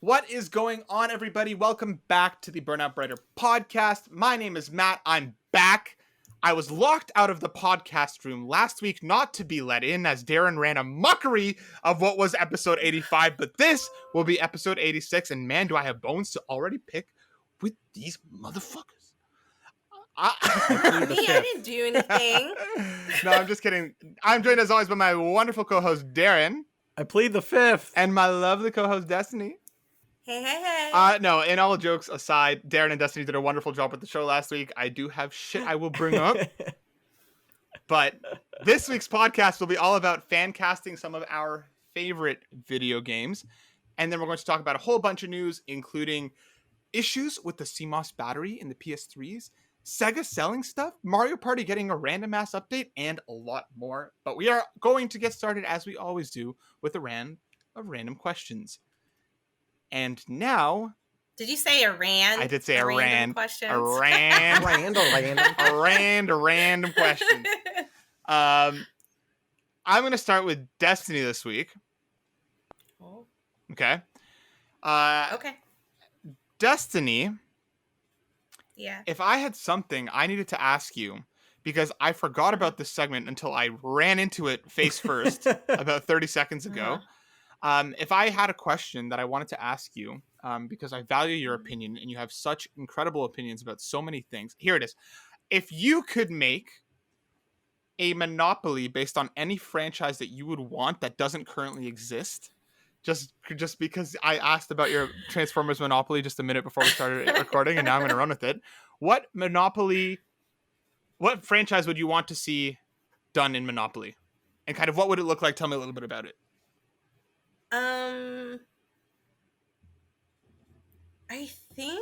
What is going on, everybody? Welcome back to the Burnout Brighter podcast. My name is Matt. I'm back. I was locked out of the podcast room last week, not to be let in, as Darren ran a mockery of what was episode 85, but this will be episode 86, and man, do I have bones to already pick with these motherfuckers. I didn't do anything. No, I'm just kidding. I'm joined as always by my wonderful co-host, Darren. I plead the fifth. And my lovely co-host, Destinee. Hey. No, and all jokes aside, Darren and Destinee did a wonderful job with the show last week. I do have shit I will bring up. But this week's podcast will be all about fan casting some of our favorite video games. And then we're going to talk about a whole bunch of news, including issues with the CMOS battery in the PS3s, Sega selling stuff, Mario Party getting a random ass update, and a lot more. But we are going to get started, as we always do, with a round of random questions. And now... Did you say a rand? I did say a random question. A random question. I'm going to start with Destinee this week. Oh. Okay. Okay. Destinee. Yeah. If I had something I needed to ask you, because I forgot about this segment until I ran into it face first about 30 seconds ago. If I had a question that I wanted to ask you, because I value your opinion and you have such incredible opinions about so many things. Here it is. If you could make a monopoly based on any franchise that you would want that doesn't currently exist, just because I asked about your Transformers Monopoly just a minute before we started recording, and now I'm going to run with it. What franchise would you want to see done in Monopoly? And kind of what would it look like? Tell me a little bit about it. I think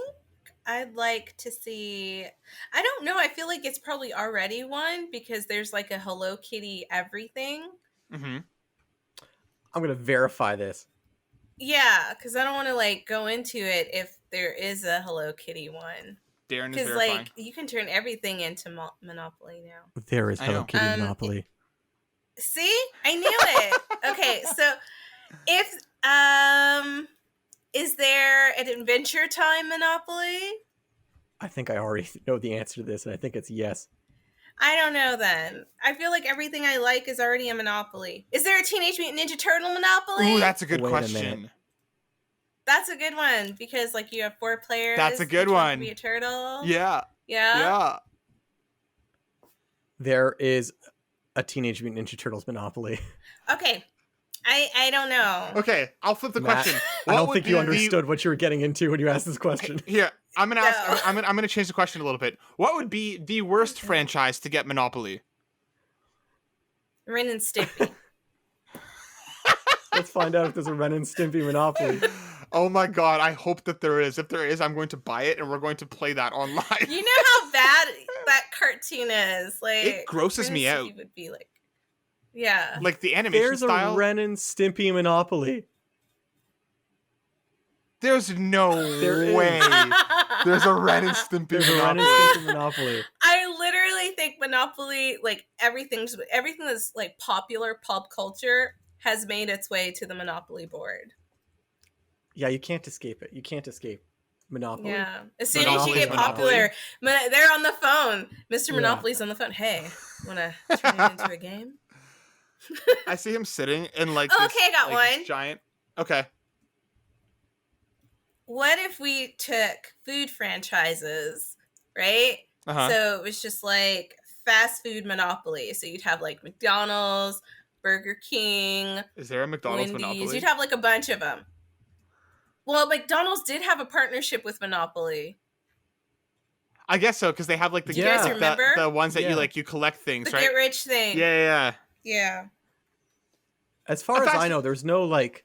I'd like to see... I don't know. I feel like it's probably already one because there's like a Hello Kitty everything. Mm-hmm. I'm going to verify this. Yeah, because I don't want to like go into it if there is a Hello Kitty one. Darren is verifying. Because like you can turn everything into Monopoly now. There is Hello Kitty Monopoly. See? I knew it. Okay, so if is there an Adventure Time Monopoly? I think I already know the answer to this, and I think it's yes. I don't know then. I feel like everything I like is already a Monopoly. Is there a Teenage Mutant Ninja Turtle Monopoly? Ooh, that's a good question. That's a good one because like you have 4 players. That's a good one. Can be a turtle. Yeah. There is a Teenage Mutant Ninja Turtles Monopoly. Okay. I don't know. Okay, I'll flip the Matt, question. I don't think you understood what you were getting into when you asked this question. Here, I'm gonna ask. I'm gonna change the question a little bit. What would be the worst franchise to get Monopoly? Ren and Stimpy. Let's find out if there's a Ren and Stimpy Monopoly. Oh my god, I hope that there is. If there is, I'm going to buy it and we're going to play that online. You know how bad that cartoon is. Like it grosses me out. Would be like, yeah, like the animation style. There's a Ren and Stimpy Monopoly. There's no way. There's a Ren and Stimpy Monopoly. I literally think Monopoly, like everything that's like popular pop culture, has made its way to the Monopoly board. Yeah, you can't escape it. You can't escape Monopoly. Yeah, as soon as you get popular, they're on the phone. Mr. Monopoly's on the phone. Hey, want to turn it into a game? I see him sitting in like okay, this, I got like, one. Giant. Okay. What if we took food franchises, right? Uh-huh. So it was just like fast food monopoly. So you'd have like McDonald's, Burger King. Is there a McDonald's Wendy's. Monopoly? You'd have like a bunch of them. Well, McDonald's did have a partnership with Monopoly. I guess so, because they have like the you guys remember? The ones that you collect things, the right? Get Rich thing. Yeah. As far as I know, there's no like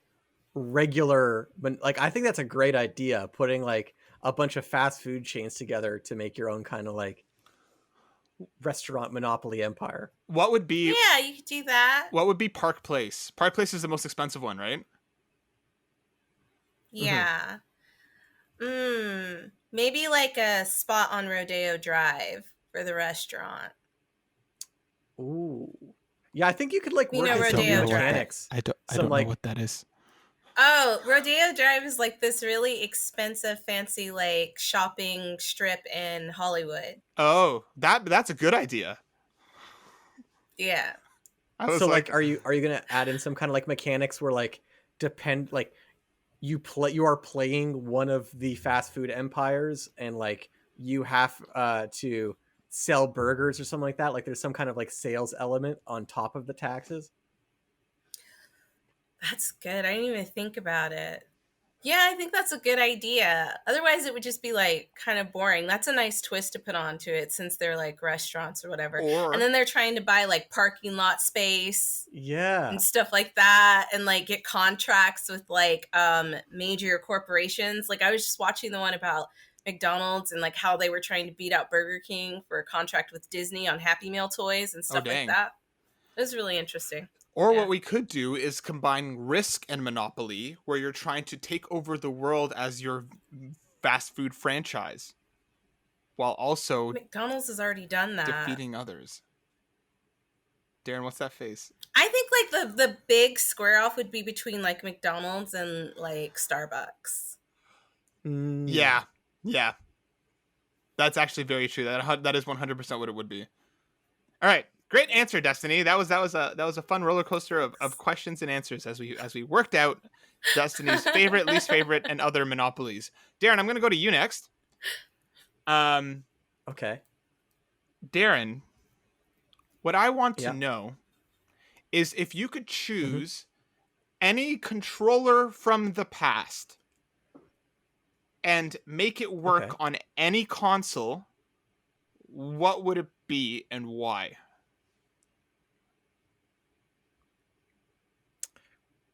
regular, like I think that's a great idea, putting like a bunch of fast food chains together to make your own kind of like restaurant monopoly empire. What would be? Yeah, you could do that. What would be Park Place? Park Place is the most expensive one, right? Yeah. Maybe like a spot on Rodeo Drive for the restaurant. Ooh. Yeah, I think you could like work Rodeo some mechanics. I don't know what that is. Oh, Rodeo Drive is like this really expensive, fancy like shopping strip in Hollywood. Oh, that's a good idea. Yeah. I was So like, like, are you gonna add in some kind of like mechanics where like you are playing one of the fast food empires and like you have to sell burgers or something like that? Like there's some kind of like sales element on top of the taxes. That's good. I didn't even think about it. Yeah, I think that's a good idea. Otherwise, it would just be like kind of boring. That's a nice twist to put onto it since they're like restaurants or whatever. And or then they're trying to buy like parking lot space Yeah. and stuff like that and like get contracts with like major corporations. Like I was just watching the one about McDonald's and like how they were trying to beat out Burger King for a contract with Disney on Happy Meal toys and stuff like dang. that. It was really interesting. Or Yeah. what we could do is combine Risk and Monopoly, where you're trying to take over the world as your fast food franchise, while also McDonald's has already done that. defeating others. Darren, what's that face? I think like the big square off would be between like McDonald's and like Starbucks. Yeah. That's actually very true. That is 100% what it would be. All right, great answer, Destinee. That was a fun roller coaster of questions and answers as we worked out Destinee's favorite, least favorite, and other monopolies. Darren, I'm going to go to you next. Okay. Darren, what I want to know is if you could choose any controller from the past and make it work on any console, what would it be and why?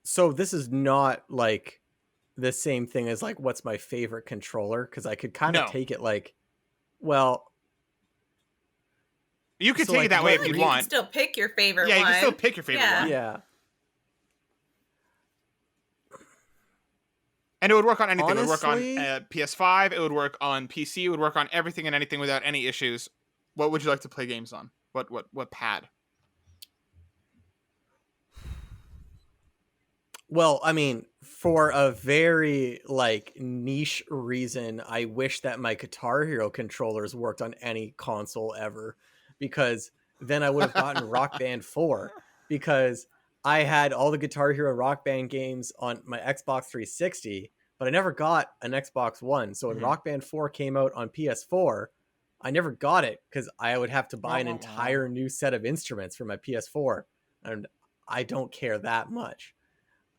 So this is not like the same thing as like what's my favorite controller, because I could kind of take it like, well, you could so take like, it that way if you You want. can still pick your favorite Yeah, one. you can still pick your favorite one. yeah. And it would work on anything. Honestly, it would work on PS5. It would work on PC. It would work on everything and anything without any issues. What would you like to play games on? What pad? Well, I mean, for a very like niche reason, I wish that my Guitar Hero controllers worked on any console ever, because then I would have gotten Rock Band 4, because I had all the Guitar Hero Rock Band games on my Xbox 360, but I never got an Xbox One. So when Rock Band 4 came out on PS4, I never got it because I would have to buy an entire new set of instruments for my PS4, and I don't care that much.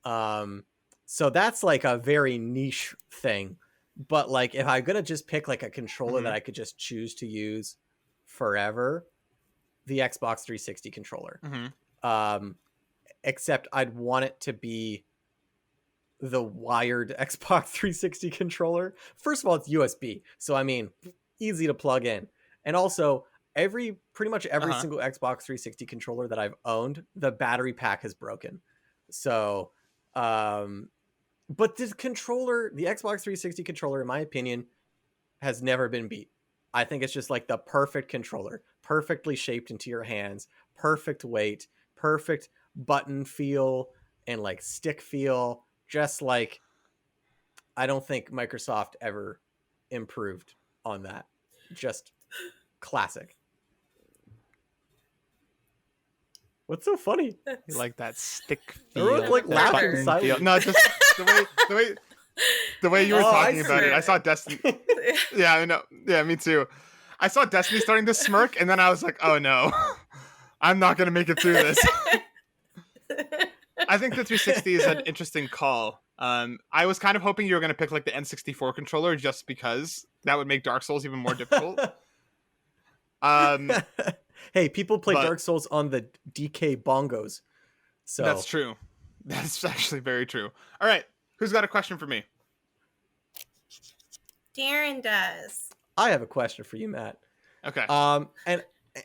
So that's like a very niche thing, but like if I'm gonna just pick like a controller that I could just choose to use forever, the Xbox 360 controller. Except I'd want it to be the wired Xbox 360 controller. First of all, it's USB, so I mean, easy to plug in, and also pretty much every single Xbox 360 controller that I've owned, the battery pack has broken. So but the Xbox 360 controller, in my opinion, has never been beat. I think it's just like the perfect controller, perfectly shaped into your hands, perfect weight, perfect button feel and like stick feel. Just like, I don't think Microsoft ever improved on that. Just classic. What's so funny? You like that stick feel? Everyone's like laughing silently. No, just the way you were talking about it. I saw Destinee. Yeah, I know. Yeah, me too. I saw Destinee starting to smirk, and then I was like, "Oh no, I'm not gonna make it through this." I think the 360 is an interesting call. I was kind of hoping you were gonna pick like the N64 controller, just because that would make Dark Souls even more difficult. Hey, people play Dark Souls on the DK bongos. So that's true. That's actually very true. All right, who's got a question for me? Darren does. I have a question for you, Matt. Okay.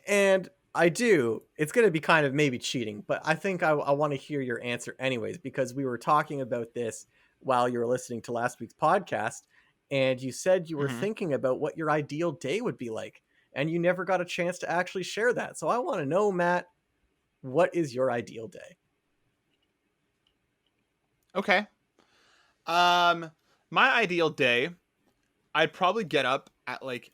And I do. It's going to be kind of maybe cheating, but I think I want to hear your answer anyways, because we were talking about this while you were listening to last week's podcast, and you said you were thinking about what your ideal day would be like, and you never got a chance to actually share that. So I want to know, Matt, what is your ideal day? Okay. My ideal day, I'd probably get up at like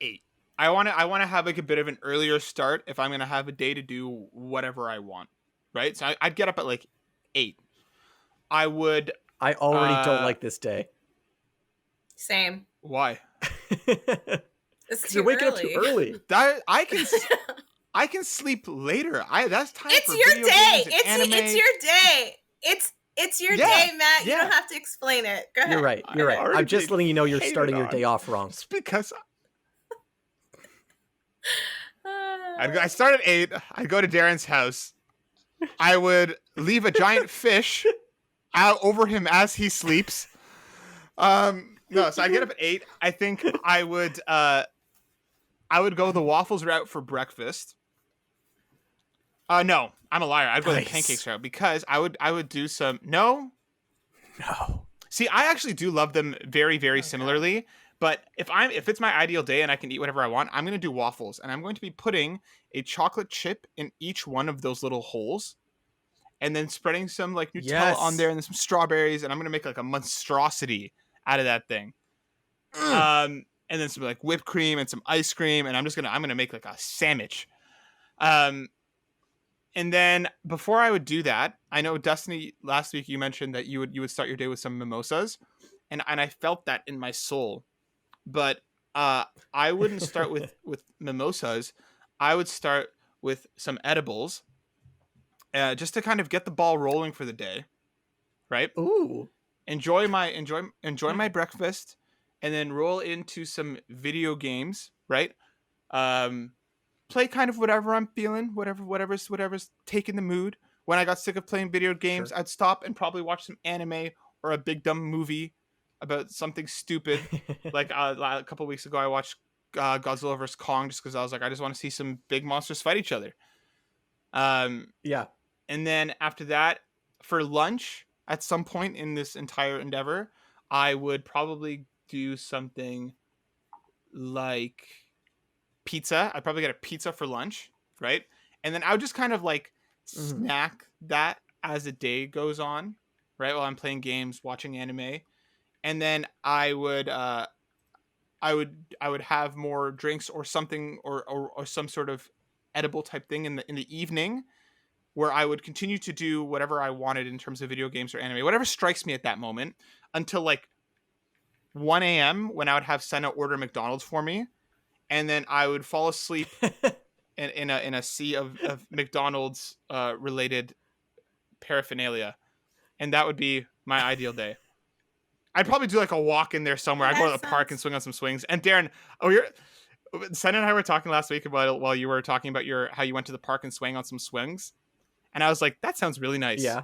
8. I want to have like a bit of an earlier start if I'm gonna have a day to do whatever I want, right? So I'd get up at like 8. I would. I already don't Uh, like this day. Same. why? It's You're too waking up too early. early. I can sleep later. That's time It's for your video day. games and anime. It's your day. It's your day, Matt. You yeah. don't have to explain it. Go ahead. You're right. You're right. already I'm just being letting you know you're hated starting your on. day off wrong. It's because I start at 8. I'd go to Darren's house. I would leave a giant fish out over him as he sleeps. No, so I get up at 8. I think I would go the waffles route for breakfast. No, I'm a liar. I'd go the pancakes route because I would do some. No. See, I actually do love them very, very similarly. But if it's my ideal day and I can eat whatever I want, I'm going to do waffles, and I'm going to be putting a chocolate chip in each one of those little holes, and then spreading some like Nutella on there and then some strawberries, and I'm going to make like a monstrosity out of that thing. And then some like whipped cream and some ice cream, and I'm gonna make like a sandwich. And then before I would do that, I know Destinee last week you mentioned that you would start your day with some mimosas, and I felt that in my soul. But I wouldn't start with mimosas. I would start with some edibles, just to kind of get the ball rolling for the day, right? Ooh. Enjoy my breakfast, and then roll into some video games, right? Play kind of whatever I'm feeling, whatever's taking the mood. When I got sick of playing video games, I'd stop and probably watch some anime or a big dumb movie about something stupid. Like a couple weeks ago, I watched Godzilla vs. Kong just because I was like, I just want to see some big monsters fight each other. Yeah. And then after that, for lunch, at some point in this entire endeavor, I would probably do something like pizza. I'd probably get a pizza for lunch, right? And then I would just kind of like snack that as the day goes on, right? While I'm playing games, watching anime. And then I would have more drinks or something or some sort of edible type thing in the evening, where I would continue to do whatever I wanted in terms of video games or anime, whatever strikes me at that moment, until like 1 a.m. when I would have Senna order McDonald's for me, and then I would fall asleep in a sea of McDonald's related paraphernalia, and that would be my ideal day. I'd probably do like a walk in there somewhere. I'd go to the park and swing on some swings. And Darren, Senna and I were talking last week about it while you were talking about how you went to the park and swang on some swings. And I was like, that sounds really nice. Yeah.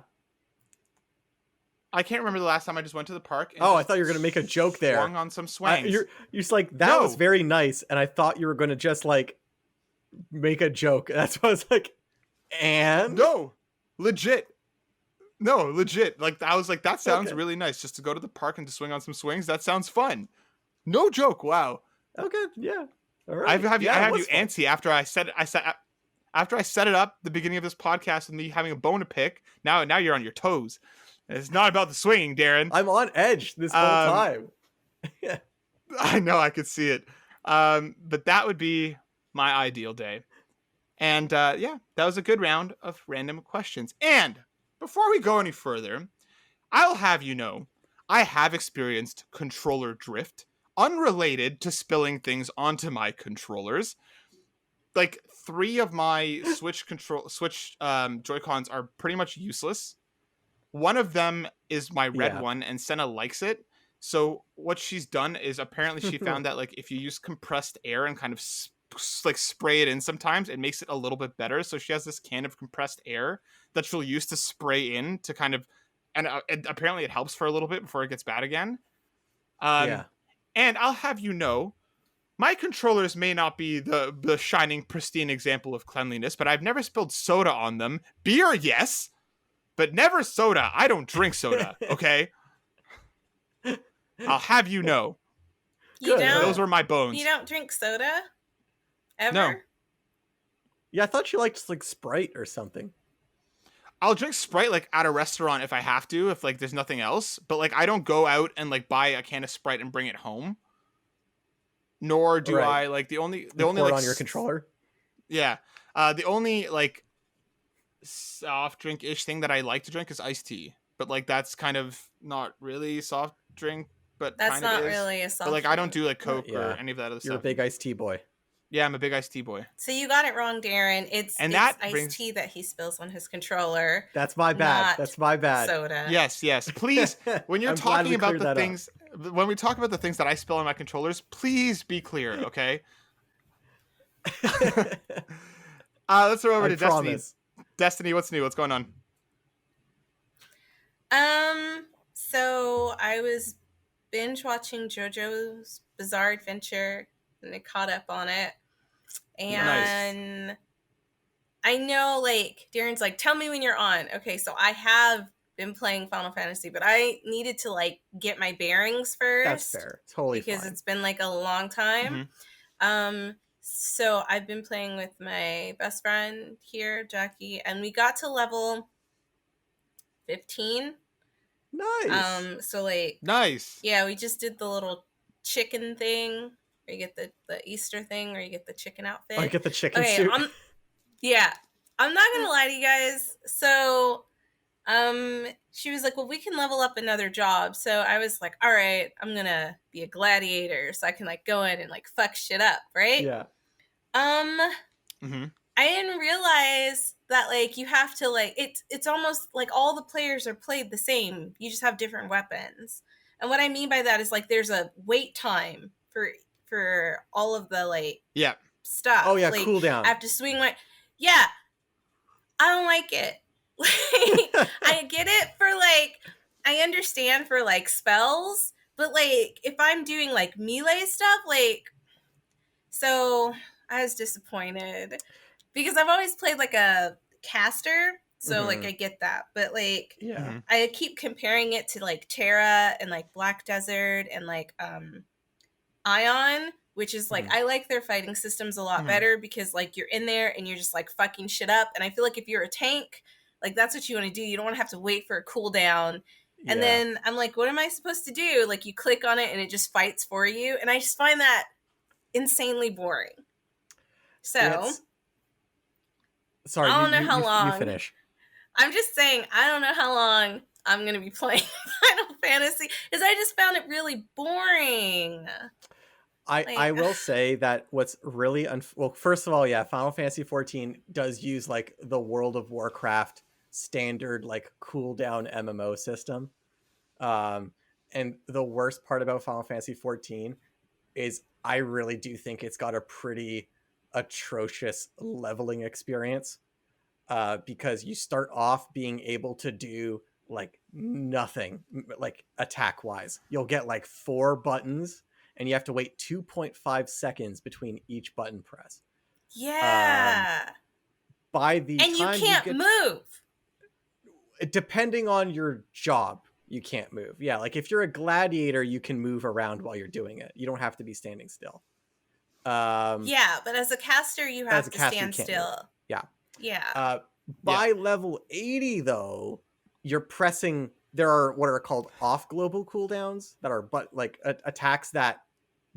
I can't remember the last time I just went to the park. And I thought you were going to make a joke there. Swung on some swings. You're just like, that was very nice. And I thought you were going to just like make a joke. That's why I was like, and? No, legit. Like, I was like, that sounds really nice just to go to the park and to swing on some swings. That sounds fun. No joke. Wow. Okay. Yeah. All right. I have you antsy after I set it up the beginning of this podcast with me having a bone to pick. Now you're on your toes. It's not about the swinging, Darren. I'm on edge this whole time. I know, I could see it. But that would be my ideal day. And that was a good round of random questions. And before we go any further, I'll have you know, I have experienced controller drift, unrelated to spilling things onto my controllers. Like 3 of my Switch Joy-Cons are pretty much useless. One of them is my red one, and Senna likes it. So what she's done is apparently she found that like if you use compressed air and kind of like spray it in, sometimes it makes it a little bit better. So she has this can of compressed air that she'll use to spray in to kind of, and apparently it helps for a little bit before it gets bad again. And I'll have you know, my controllers may not be the shining, pristine example of cleanliness, but I've never spilled soda on them. Beer, yes, but never soda. I don't drink soda, okay? I'll have you know. Those were my bones. You don't drink soda? Ever? No. Yeah, I thought you liked like Sprite or something. I'll drink Sprite like at a restaurant if I have to, if like there's nothing else. But like I don't go out and like buy a can of Sprite and bring it home. Nor do Right. I like the only pour like it on your controller. Yeah. The only like soft drink ish thing that I like to drink is iced tea. But like that's kind of not really soft drink, but That's kind of not is. really a soft But like I don't drink. do like Coke or Yeah. any of that other You're a stuff. big iced tea boy. Yeah, I'm a big iced tea boy. So you got it wrong, Darren. It's that iced brings- tea that he spills on his controller. That's my bad. not That's my bad. Soda. Yes. Please, when you're I'm glad talking we about cleared the that up. things, when we talk about the things that I spill on my controllers, please be clear, okay? Let's throw over to promise. Destinee, what's new? What's going on? So I was binge watching JoJo's Bizarre Adventure and I caught up on it. And Nice. I know, like, Darren's like, tell me when you're on. Okay, so I have been playing Final Fantasy, but I needed to, like, get my bearings first. That's fair. Totally because fine. it's been, like, a long time. So I've been playing with my best friend here, Jackie, and we got to level 15. Nice. So, like, Nice. yeah, we just did the little chicken thing where you get the Easter thing where you get the chicken outfit. I get the chicken Okay, suit. I'm not gonna lie to you guys. So, she was like, "Well, we can level up another job." So I was like, "All right, I'm gonna be a gladiator, so I can like go in and like fuck shit up, right?" Yeah. I didn't realize that like you have to like it's almost like all the players are played the same. You just have different weapons. And what I mean by that is like there's a wait time for all of the like stuff. Oh yeah, like, cooldown. I have to swing my I don't like it. Like I get it for like I understand for like spells, but like if I'm doing like melee stuff, like so I was disappointed because I've always played like a caster, so like I get that, but like I keep comparing it to like Terra and like Black Desert and like Ion, which is like I like their fighting systems a lot better because like you're in there and you're just like fucking shit up, and I feel like if you're a tank, like that's what you want to do. You don't want to have to wait for a cooldown. And then I'm like, what am I supposed to do? Like you click on it and it just fights for you, and I just find that insanely boring. So sorry, I don't know how long. You finish. I'm just saying I don't know how long I'm gonna be playing Final Fantasy because I just found it really boring. I will say that what's really well, first of all, yeah, Final Fantasy 14 does use like the World of Warcraft standard like cooldown MMO system. And the worst part about Final Fantasy 14 is I really do think it's got a pretty atrocious leveling experience. Because you start off being able to do like nothing, like attack wise. You'll get like 4 buttons and you have to wait 2.5 seconds between each button press. Yeah. By the time you can't move. Depending on your job, you can't move. Yeah, like if you're a gladiator, you can move around while you're doing it. You don't have to be standing still. Yeah, but as a caster, you have to stand still. Yeah. Yeah. By level 80, though, you're pressing. There are what are called off global cooldowns that are but like attacks that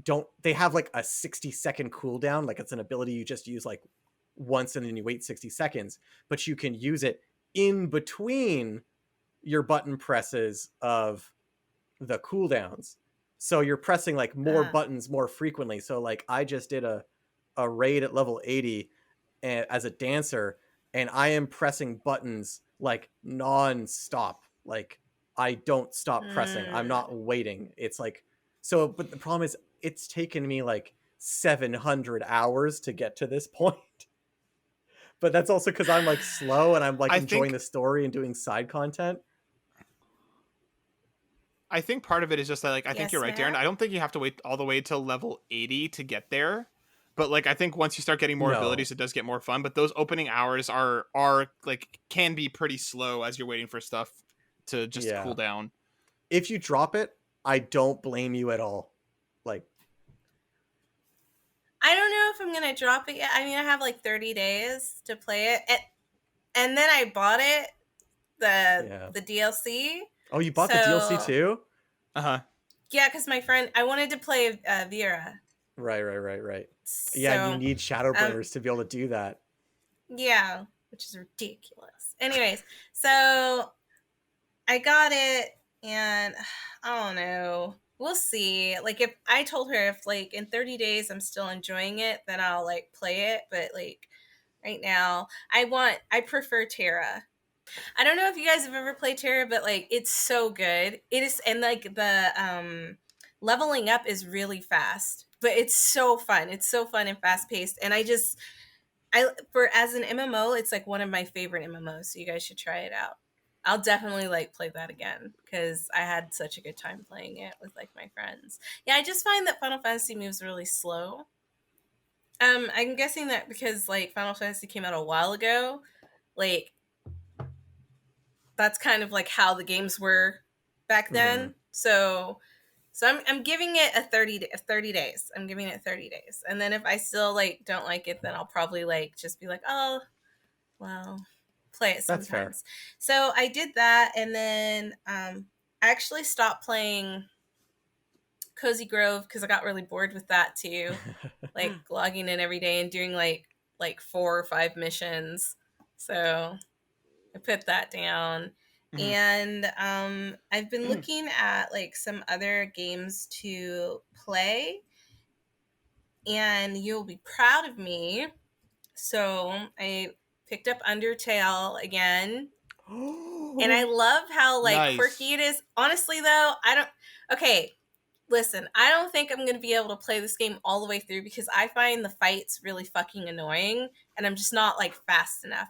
don't. They have like a 60-second cooldown. Like it's an ability you just use like once and then you wait 60 seconds, but you can use it in between your button presses of the cooldowns. So you're pressing like more buttons more frequently. So like I just did a raid at level 80 as a dancer, and I am pressing buttons like non-stop. Like I don't stop pressing. I'm not waiting. It's like so, but the problem is it's taken me like 700 hours to get to this point. But that's also because I'm like slow and I'm like enjoying the story and doing side content. I think part of it is just that, like, I think you're right, Darren. I don't think you have to wait all the way till level 80 to get there. But, like, I think once you start getting more abilities, it does get more fun. But those opening hours are like, can be pretty slow as you're waiting for stuff to just cool down. If you drop it, I don't blame you at all. Like, I don't know if I'm going to drop it yet. I mean, I have like 30 days to play it. And then I bought it the DLC. Oh, you bought the DLC So, too? Uh-huh. yeah, because my friend, I wanted to play Vera. Right. Yeah, and you So, need Shadowbringers to be able to do that. yeah, which is ridiculous. Anyways, so I got it, and I don't know. We'll see. Like, if I told her if like in 30 days I'm still enjoying it, then I'll like play it. But like right now, I prefer Terra. I don't know if you guys have ever played Terra, but like it's so good. It is, and like the leveling up is really fast, but it's so fun. It's so fun and fast paced. And for as an MMO, it's like one of my favorite MMOs. So you guys should try it out. I'll definitely like play that again because I had such a good time playing it with like my friends. Yeah, I just find that Final Fantasy moves really slow. I'm guessing that because like Final Fantasy came out a while ago, like that's kind of like how the games were back then. Mhm. So I'm giving it a 30 days. I'm giving it 30 days. And then if I still like don't like it, then I'll probably like just be like, "Oh, well, play it That's fair. sometimes." So I did that, and then I actually stopped playing Cozy Grove because I got really bored with that too. Like logging in every day and doing like 4 or 5 missions. So I put that down. Mhm. And I've been looking at like some other games to play, and you'll be proud of me. So I picked up Undertale again, and I love how like Nice. quirky it is. Honestly though, listen, I don't think I'm going to be able to play this game all the way through because I find the fights really fucking annoying, and I'm just not like fast enough.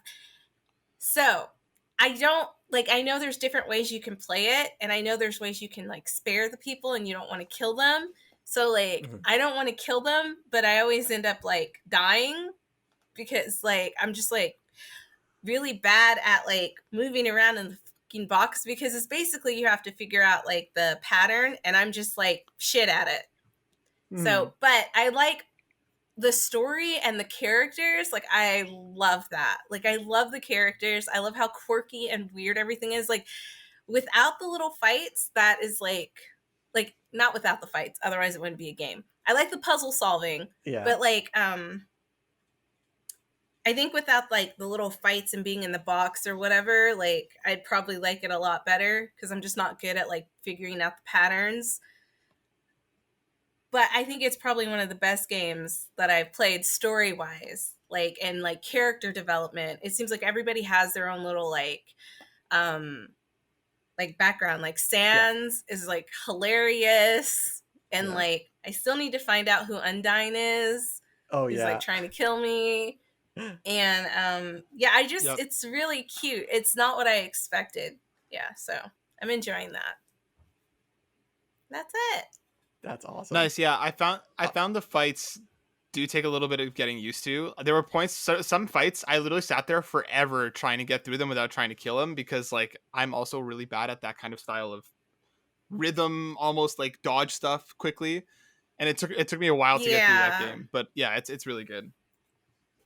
So I know there's different ways you can play it, and I know there's ways you can like spare the people and you don't want to kill them. So like I don't want to kill them, but I always end up like dying because like I'm just like really bad at like moving around in the fucking box because it's basically you have to figure out like the pattern, and I'm just like shit at it. So, but I like the story and the characters. Like I love that. Like I love the characters. I love how quirky and weird everything is. Like without the little fights, that is like not without the fights, otherwise it wouldn't be a game. I like the puzzle solving, but like I think without like the little fights and being in the box or whatever, like I'd probably like it a lot better because I'm just not good at like figuring out the patterns. But I think it's probably one of the best games that I've played story-wise, like, and like character development. It seems like everybody has their own little like background. Like Sans is like hilarious, and like I still need to find out who Undyne is. Oh He's yeah. like trying to kill me. And it's really cute. It's not what I expected. Yeah, so I'm enjoying that. That's it. That's awesome. Nice. Yeah, I found the fights do take a little bit of getting used to. There were points, some fights I literally sat there forever trying to get through them without trying to kill him because like I'm also really bad at that kind of style of rhythm, almost like dodge stuff quickly, and it took me a while to get through that game. But yeah, it's really good.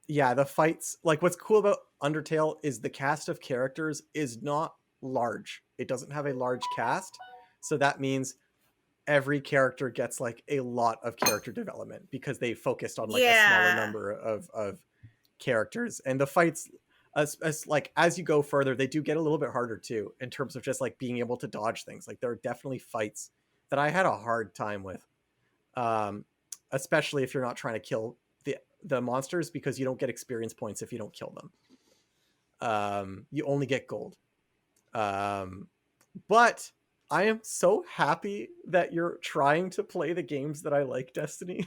Yeah, the fights, like what's cool about Undertale is the cast of characters is not large. It doesn't have a large cast, so that means every character gets like a lot of character development because they focused on like a smaller number of characters. And the fights as you go further, they do get a little bit harder too in terms of just like being able to dodge things. Like there are definitely fights that I had a hard time with, especially if you're not trying to kill the monsters because you don't get experience points if you don't kill them. You only get gold. But I am so happy that you're trying to play the games that I like, Destinee.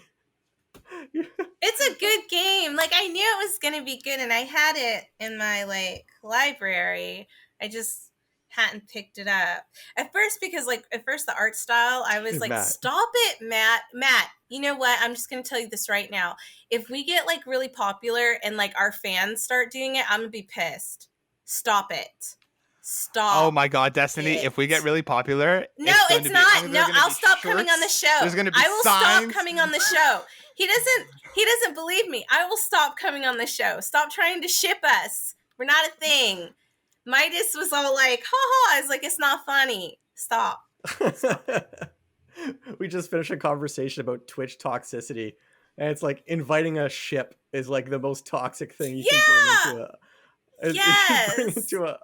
It's a good game. Like I knew it was gonna be good, and I had it in my like library. I just hadn't picked it up at first because the art style, I was like, stop it, Matt. You know what? I'm just gonna tell you this right now. If we get like really popular and like our fans start doing it, I'm gonna be pissed. Stop it. Stop. Oh my god, Destinee! If we get really popular, it's not. No, I'll stop coming on the show. There's gonna be I will signs. stop coming on the show. He doesn't believe me. I will stop coming on the show. Stop trying to ship us. We're not a thing. Midas was all like, ha ha. I was like, it's not funny. Stop. We just finished a conversation about Twitch toxicity, and it's like inviting a ship is like the most toxic thing you can bring into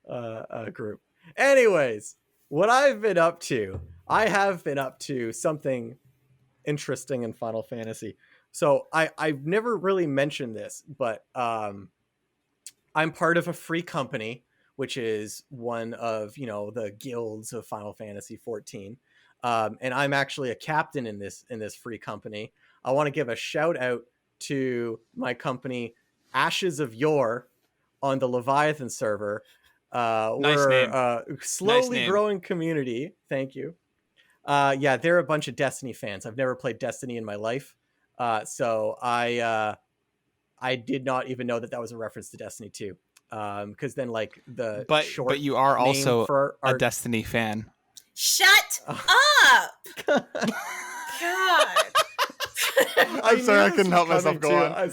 a group. Anyways, what I've been up to, I have been up to something interesting in Final Fantasy. So I've never really mentioned this, but I'm part of a free company, which is one of, the guilds of Final Fantasy 14. And I'm actually a captain in this free company. I want to give a shout out to my company, Ashes of Yore, on the Leviathan server. Nice we're name. a slowly growing community. Thank you. Yeah, they're a bunch of Destiny fans. I've never played Destiny in my life. So I did not even know that was a reference to Destiny 2. Because then like the short but you are also for a Destiny fan. Shut up. God. I'm sorry, I couldn't help myself go on.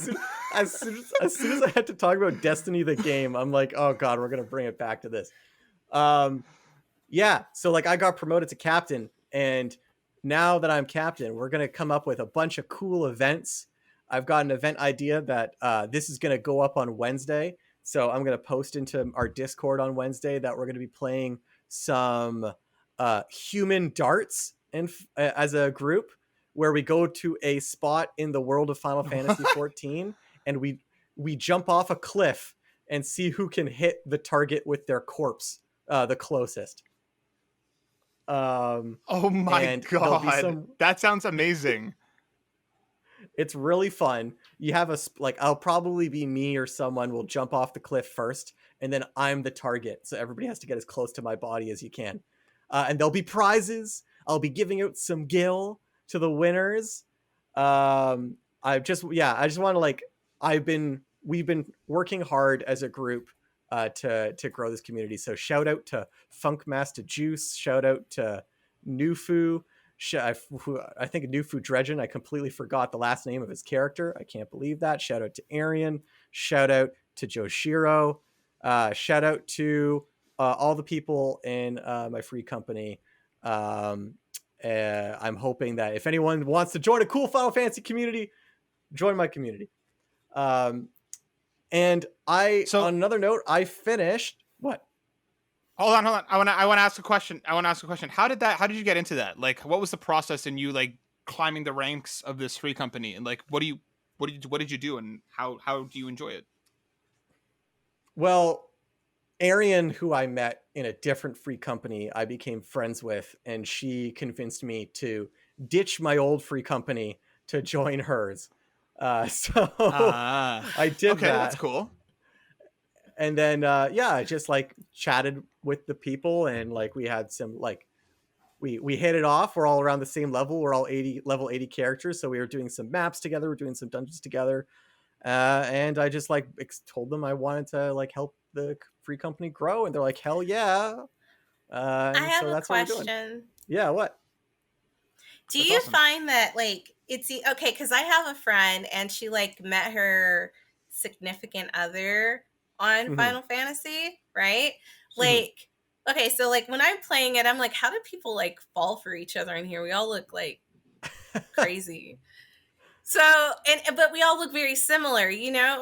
As soon as I had to talk about Destiny the game, I'm like, oh god, we're gonna bring it back to this. Yeah, so like I got promoted to captain, and now that I'm captain, we're gonna come up with a bunch of cool events. I've got an event idea that this is gonna go up on Wednesday, so I'm gonna post into our Discord on Wednesday that we're gonna be playing some human darts as a group, where we go to a spot in the world of Final Fantasy 14 and we jump off a cliff and see who can hit the target with their corpse the closest. Oh my god, that sounds amazing. It's really fun. You have I'll probably be me or someone will jump off the cliff first, and then I'm the target, so everybody has to get as close to my body as you can. And there'll be prizes. I'll be giving out some gil to the winners. I just want to we've been working hard as a group to grow this community. So shout out to Funkmaster Juice, shout out to Nufu, I think Nufu Dredgen. I completely forgot the last name of his character. I can't believe that. Shout out to Arian, shout out to Joshiro, shout out to all the people in my free company. I'm hoping that if anyone wants to join a cool Final Fantasy community, join my community. And on another note, I finished what? Hold on. I want to ask a question. How did you get into that? Like, what was the process in you like climbing the ranks of this free company? And like, what did you do, and how do you enjoy it? Well, Arian, who I met in a different free company, I became friends with, and she convinced me to ditch my old free company to join hers. I did that. That's cool. And then I just like chatted with the people, and like we had some like we hit it off. We're all around the same level. We're all level 80 characters, so we were doing some maps together. We're doing some dungeons together. And I just like told them I wanted to like help the free company grow, and they're like, hell yeah. I have a question. Yeah, what? Do you find that like it's okay? Because I have a friend, and she like met her significant other on Final Fantasy, right? Like, okay, so like when I'm playing it, I'm like, how do people like fall for each other in here? We all look like crazy. So, but we all look very similar,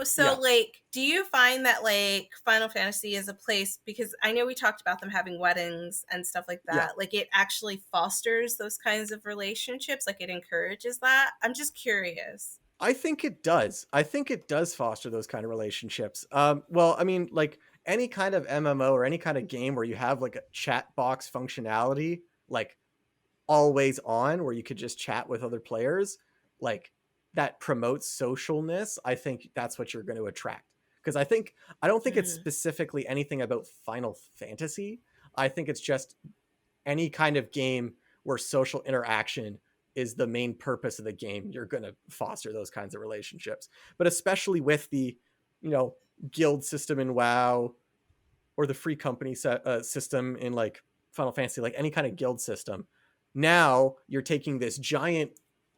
So, like, do you find that, like, Final Fantasy is a place, because I know we talked about them having weddings and stuff like that. Yeah. Like, it actually fosters those kinds of relationships. Like, it encourages that. I'm just curious. I think it does. I think it does foster those kind of relationships. Well, I mean, like, any kind of MMO or any kind of game where you have, like, a chat box functionality, like, always on, where you could just chat with other players, like, that promotes socialness. I think that's what you're going to attract, because I don't think it's specifically anything about Final Fantasy. I think it's just any kind of game where social interaction is the main purpose of the game. You're going to foster those kinds of relationships, but especially with the guild system in WoW, or the free company system in like Final Fantasy, like any kind of guild system. Now you're taking this giant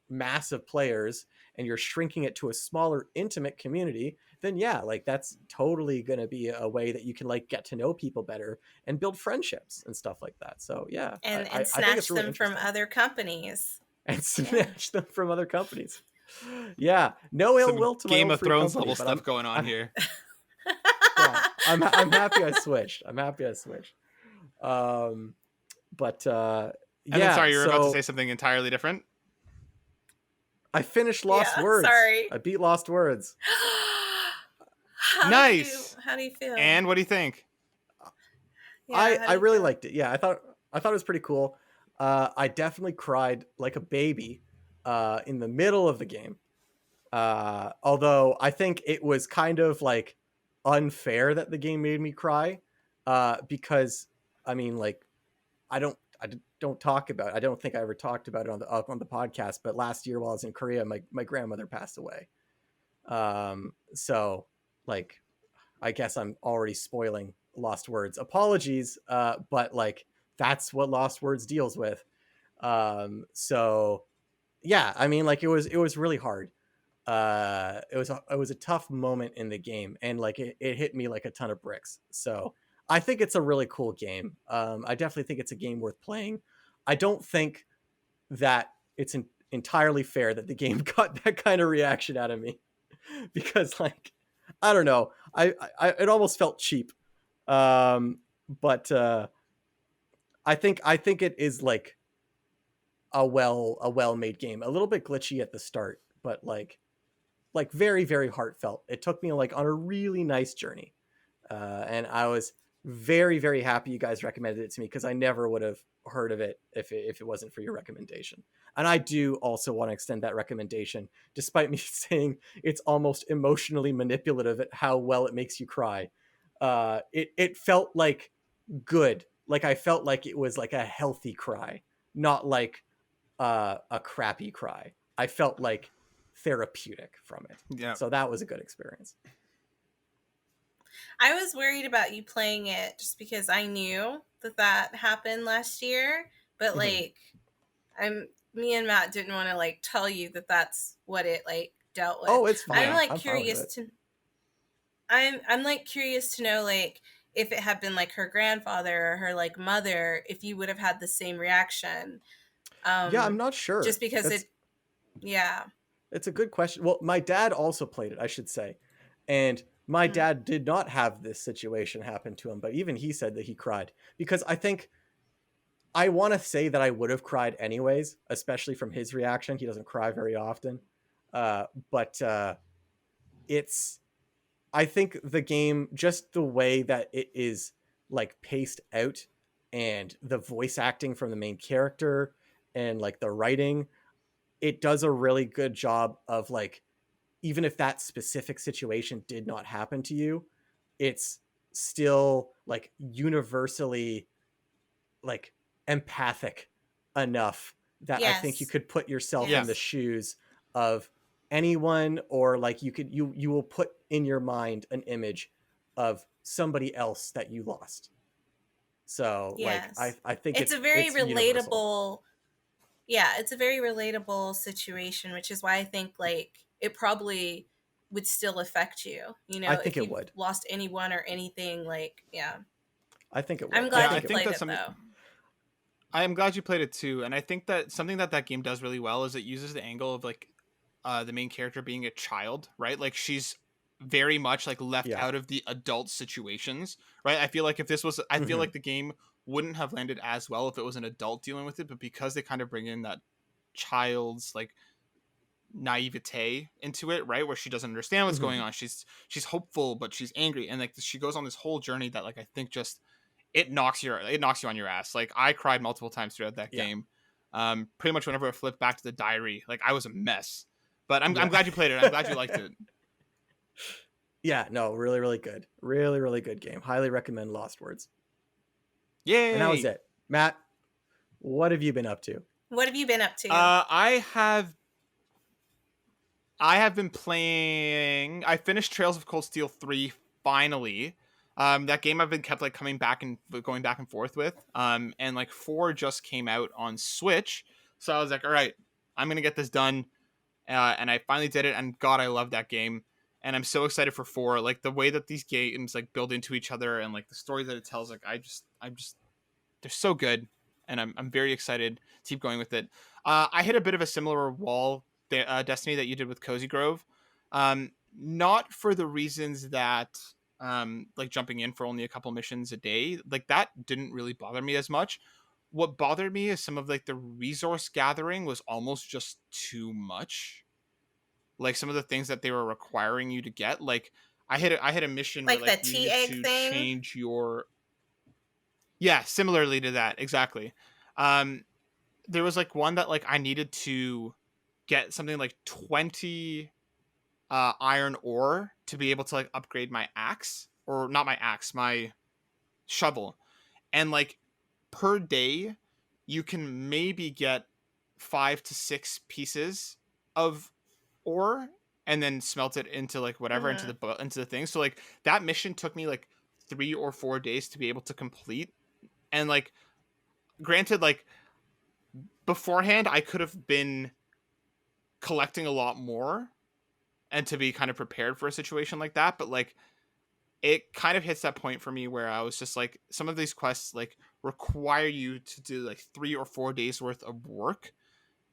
mass of players and you're shrinking it to a smaller, intimate community, then yeah, like that's totally going to be a way that you can like get to know people better and build friendships and stuff like that. So yeah, And I think it's snatch really them from interesting. other companies. And snatch them from other companies. Yeah, no ill Some will to my Game old of free Thrones company, level but stuff going on I'm, here. yeah, I'm happy I switched. I'm happy I switched. But And then, yeah, sorry, you were about to so say something entirely different. I finished Lost Yeah, Words. sorry. I beat Lost Words. Nice. How do you feel? And what do you think? Yeah, I really liked it. Yeah, I thought it was pretty cool. I definitely cried like a baby in the middle of the game. Although I think it was kind of like unfair that the game made me cry because I mean, like I don't talk about. I don't think I ever talked about it on the podcast. But last year while I was in Korea, my grandmother passed away. So like I guess I'm already spoiling Lost Words. Apologies, but like that's what Lost Words deals with. So yeah, I mean, like it was really hard. It was a tough moment in the game, and like it hit me like a ton of bricks. So I think it's a really cool game. I definitely think it's a game worth playing. I don't think that it's entirely fair that the game got that kind of reaction out of me because like I don't know, I it almost felt cheap. But I think it is like a well made game, a little bit glitchy at the start, but like very very heartfelt. It took me like on a really nice journey, and I was very very happy you guys recommended it to me because I never would have heard of it if it wasn't for your recommendation. And I do also want to extend that recommendation, despite me saying it's almost emotionally manipulative at how well it makes you cry. It felt like good, like I felt like it was like a healthy cry, not like a crappy cry. I felt like therapeutic from it. Yeah. So that was a good experience. I was worried about you playing it just because I knew that happened last year, but like me and Matt didn't want to like tell you that that's what it like dealt with. Oh, it's fine. I'm like I'm curious to I'm like curious to know like if it had been like her grandfather or her like mother, if you would have had the same reaction. Yeah, I'm not sure. Just because It's a good question. Well, my dad also played it, I should say. And my dad did not have this situation happen to him, but even he said that he cried because I think I want to say that I would have cried anyways, especially from his reaction. He doesn't cry very often. But it's, I think the game, just the way that it is like paced out and the voice acting from the main character and like the writing, it does a really good job of like, even if that specific situation did not happen to you, it's still like universally like empathic enough that I think you could put yourself in the shoes of anyone, or like you will put in your mind an image of somebody else that you lost. So like I think it's a very relatable universal. Yeah, it's a very relatable situation, which is why I think like it probably would still affect you. You know, I think if it you would. lost anyone or anything, like I think it would. I'm glad you played it though. I am glad you played it too, and I think that something that game does really well is it uses the angle of like the main character being a child, right? Like she's very much like left out of the adult situations, right? I feel like if this was, I feel like the game wouldn't have landed as well if it was an adult dealing with it, but because they kind of bring in that child's like naivete into it, right, where she doesn't understand what's going on, she's hopeful but she's angry, and like she goes on this whole journey that like I think just it knocks you on your ass. Like I cried multiple times throughout that game. Pretty much whenever I flipped back to the diary, like I was a mess. But I'm glad you played it. I'm glad you liked it. Yeah, no, really, really good. Really, really good game. Highly recommend Lost Words. Yay! And that was it. Matt, what have you been up to? What have you been up to? I have been playing. I finished Trails of Cold Steel 3 finally. That game I've been kept like coming back and going back and forth with. And like 4 just came out on Switch. So I was like, all right, I'm going to get this done. and I finally did it, and God, I love that game. And I'm so excited for 4. Like the way that these games like build into each other, and like the story that it tells, like I'm just they're so good, and I'm very excited to keep going with it. I hit a bit of a similar wall, Destinee, that you did with Cozy Grove. Not for the reasons that like jumping in for only a couple missions a day, like that didn't really bother me as much. What bothered me is some of like the resource gathering was almost just too much. Like some of the things that they were requiring you to get, like I hit a mission where Like the like you tea needed egg to thing. change your, yeah, similarly to that, exactly. Um, there was like one that like I needed to get something like 20 iron ore to be able to like upgrade my axe, or not my axe, my shovel. And like per day, you can maybe get 5 to 6 pieces of ore and then smelt it into like whatever into Mm-hmm. the thing. So like that mission took me like 3 or 4 days to be able to complete. And like granted, like beforehand I could have been collecting a lot more and to be kind of prepared for a situation like that, but like it kind of hits that point for me where I was just like, some of these quests like require you to do like 3 or 4 days worth of work.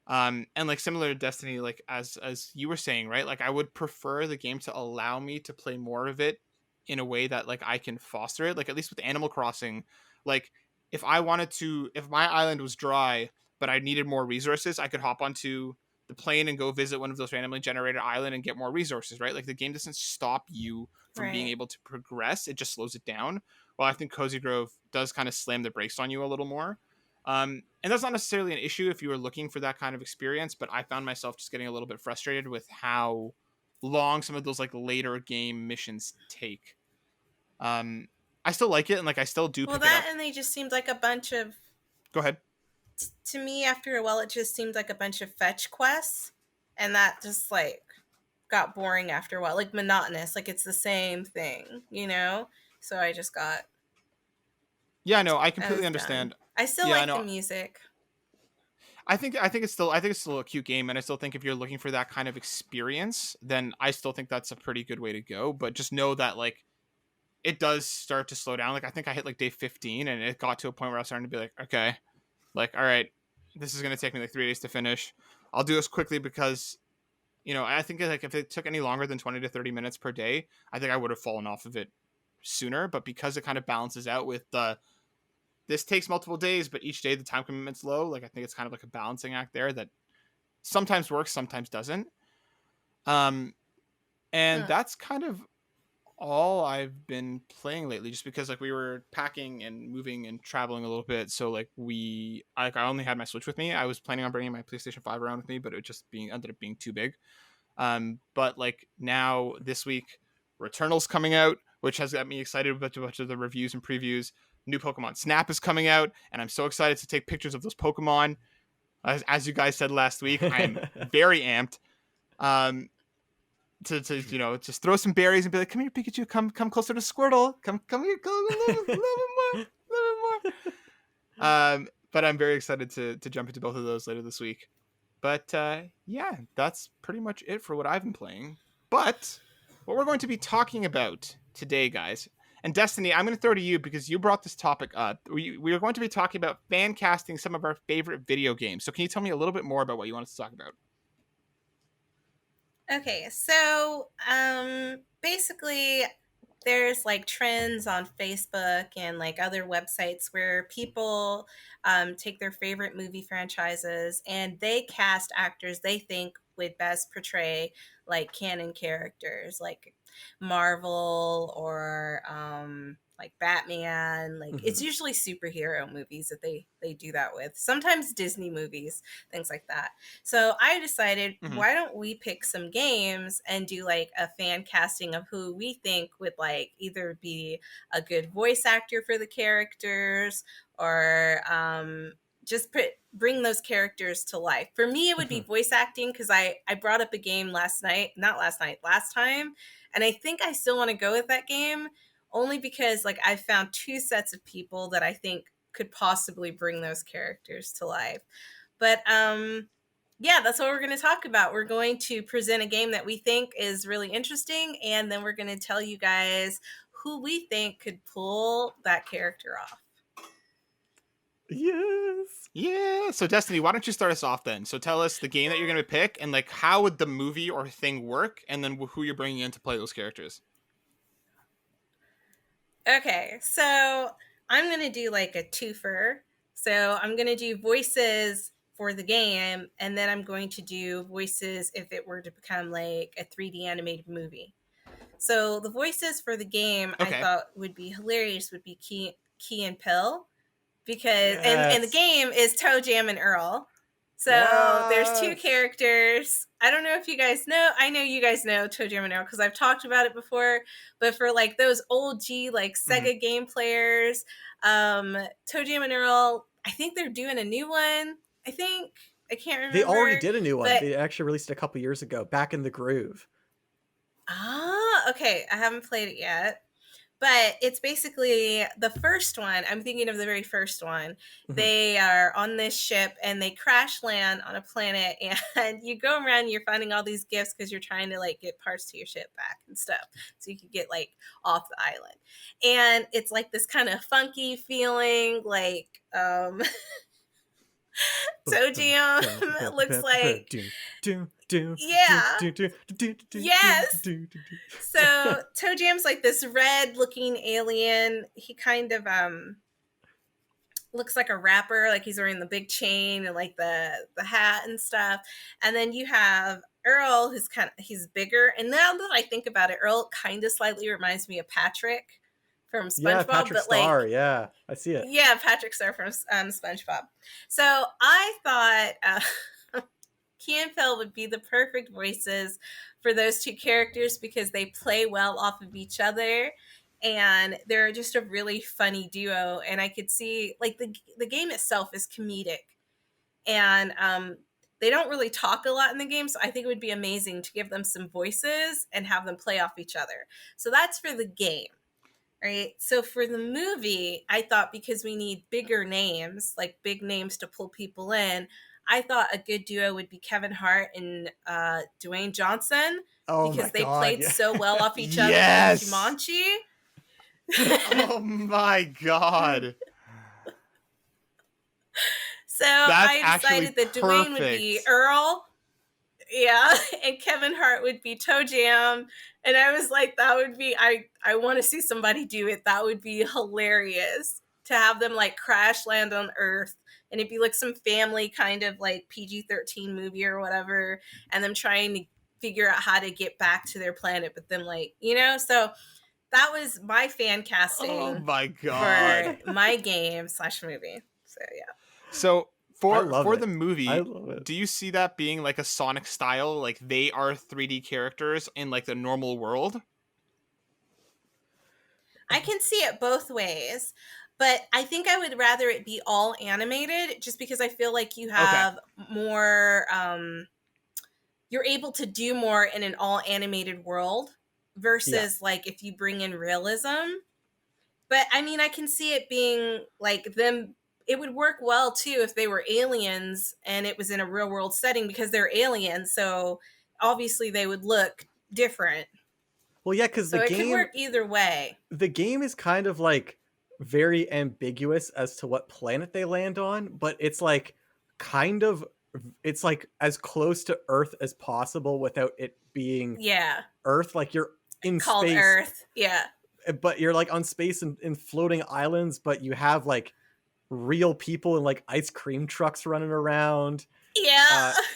And like similar to Destiny, like as you were saying, right, like I would prefer the game to allow me to play more of it in a way that like I can foster it, like at least with Animal Crossing. Like if I wanted to, if my island was dry but I needed more resources, I could hop onto the plane and go visit one of those randomly generated island and get more resources, right? Like the game doesn't stop you from being Right. able to progress, it just slows it down. Well, I think Cozy Grove does kind of slam the brakes on you a little more. And that's not necessarily an issue if you were looking for that kind of experience, but I found myself just getting a little bit frustrated with how long some of those like later game missions take. um I still like it, and like I still do Well, pick it that up. and they just seemed like a bunch of, Go ahead. to me, after a while, it just seemed like a bunch of fetch quests. And that just like got boring after a while, like monotonous, like it's the same thing, you know? So Yeah, no, I I completely was done. understand. I still Yeah, like the no, music. I think it's still a cute game, and I still think if you're looking for that kind of experience, then I still think that's a pretty good way to go. But just know that like it does start to slow down. Like I think I hit like day 15, and it got to a point where I was starting to be like, okay, like all right, this is gonna take me like 3 days to finish. I'll do this quickly because, you know, I think like if it took any longer than 20 to 30 minutes per day, I think I would have fallen off of it sooner. But because it kind of balances out with the, this takes multiple days, but each day the time commitment's low, like I think it's kind of like a balancing act there that sometimes works, sometimes doesn't. Um, and Hmm. that's kind of all I've been playing lately, just because like we were packing and moving and traveling a little bit. So like I only had my Switch with me. I was planning on bringing my PlayStation 5 around with me, but it just being ended up being too big. But like now this week, Returnal's coming out, which has got me excited about a bunch of the reviews and previews. New Pokemon Snap is coming out, and I'm so excited to take pictures of those Pokemon. As you guys said last week, I'm very amped. Um, to you know, just throw some berries and be like, come here, Pikachu, come closer to Squirtle, come here, come a little bit more, a little bit more. But I'm very excited to jump into both of those later this week. But yeah, that's pretty much it for what I've been playing. But what we're going to be talking about today, guys, and Destinee, I'm going to throw to you because you brought this topic up. We are going to be talking about fan casting some of our favorite video games. So can you tell me a little bit more about what you want us to talk about? Okay, so basically there's like trends on Facebook and like other websites where people take their favorite movie franchises and they cast actors they think would best portray like canon characters like Marvel or like Batman. Like it's Mhm. usually superhero movies that they do that with. Sometimes Disney movies, things like that. So I decided, Mm-hmm. why don't we pick some games and do like a fan casting of who we think would like either be a good voice actor for the characters or bring those characters to life. For me, it would be Mhm. voice acting because I brought up a game last night, not last night, last time, and I think I still want to go with that game only because like I found two sets of people that I think could possibly bring those characters to life. But Yeah, that's what we're going to talk about. We're going to present a game that we think is really interesting, and then we're going to tell you guys who we think could pull that character off. Yes. Yeah. So Destinee, why don't you start us off then? So tell us the game that you're going to pick and like how would the movie or thing work, and then who you're bringing in to play those characters. Okay, so I'm going to do like a twofer. So I'm going to do voices for the game, and then I'm going to do voices if it were to become like a 3D animated movie. So the voices for the game I thought would be hilarious would be Key and Pill, because and the game is Toe Jam and Earl. So there's two characters. I don't know if you guys know. I know you guys know Toe Jam and Earl because I've talked about it before. But for like those old G like Sega game players, Toe Jam and Earl, I think they're doing a new one. I can't remember. They already did a new one. They actually released it a couple years ago, Back in the Groove. Ah, okay. I haven't played it yet. But it's basically the first one. I'm thinking of the very first one. Mm-hmm. They are on this ship and they crash land on a planet, and you go around and you're finding all these gifts because you're trying to like get parts to your ship back and stuff so you can get like off the island. And it's like this kind of funky feeling, like Toe Jam looks like yes. So Toe Jam's like this red looking alien. He kind of looks like a rapper, like he's wearing the big chain and like the hat and stuff. And then you have Earl, he's bigger. And now that I think about it, Earl kind of slightly reminds me of Patrick from SpongeBob. Yeah, Patrick Star. Yeah, I see it. Yeah, Patrick Star from SpongeBob. So I thought Key and Peele would be the perfect voices for those two characters because they play well off of each other, and they're just a really funny duo. And I could see like the game itself is comedic, and they don't really talk a lot in the game, so I think it would be amazing to give them some voices and have them play off each other. So that's for the game. Right. So for the movie, I thought because we need bigger names, like big names to pull people in, I thought a good duo would be Kevin Hart and Dwayne Johnson because they played so well off each other in Jumanji. Oh my God. So I decided that Dwayne would be Earl. Yeah, and Kevin Hart would be Toe Jam. And I was like, that would be, I want to see somebody do it. That would be hilarious to have them like crash land on Earth. And it'd be like some family kind of like PG-13 movie or whatever. And them trying to figure out how to get back to their planet. But then like, so that was my fan casting. Oh my God. For my game / movie. So yeah. So for the movie, do you see that being like a Sonic style? Like they are 3D characters in like the normal world? I can see it both ways, but I think I would rather it be all animated just because I feel like you have more, you're able to do more in an all animated world versus like if you bring in realism. But I mean, I can see it being like them. It would work well too if they were aliens and it was in a real world setting because they're aliens. So obviously they would look different. Well, yeah, because the game could work either way. The game is kind of like very ambiguous as to what planet they land on, but it's like it's like as close to Earth as possible without it being Earth. Like you're in called space, Earth, but you're like on space and in floating islands, but you have like real people and like ice cream trucks running around.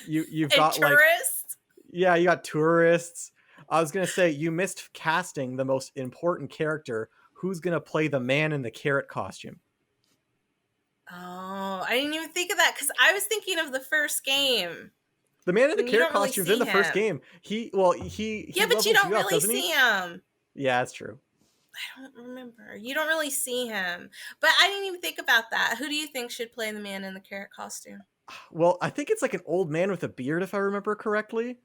You've got tourists. Like you got tourists. I was gonna say you missed casting the most important character. Who's gonna play the man in the carrot costume? Oh, I didn't even think of that because I was thinking of the first game. The man in the carrot costume's in the first game. But you don't really see him. Yeah, that's true. I don't remember. You don't really see him. But I didn't even think about that. Who do you think should play the man in the carrot costume? Well, I think it's like an old man with a beard, if I remember correctly.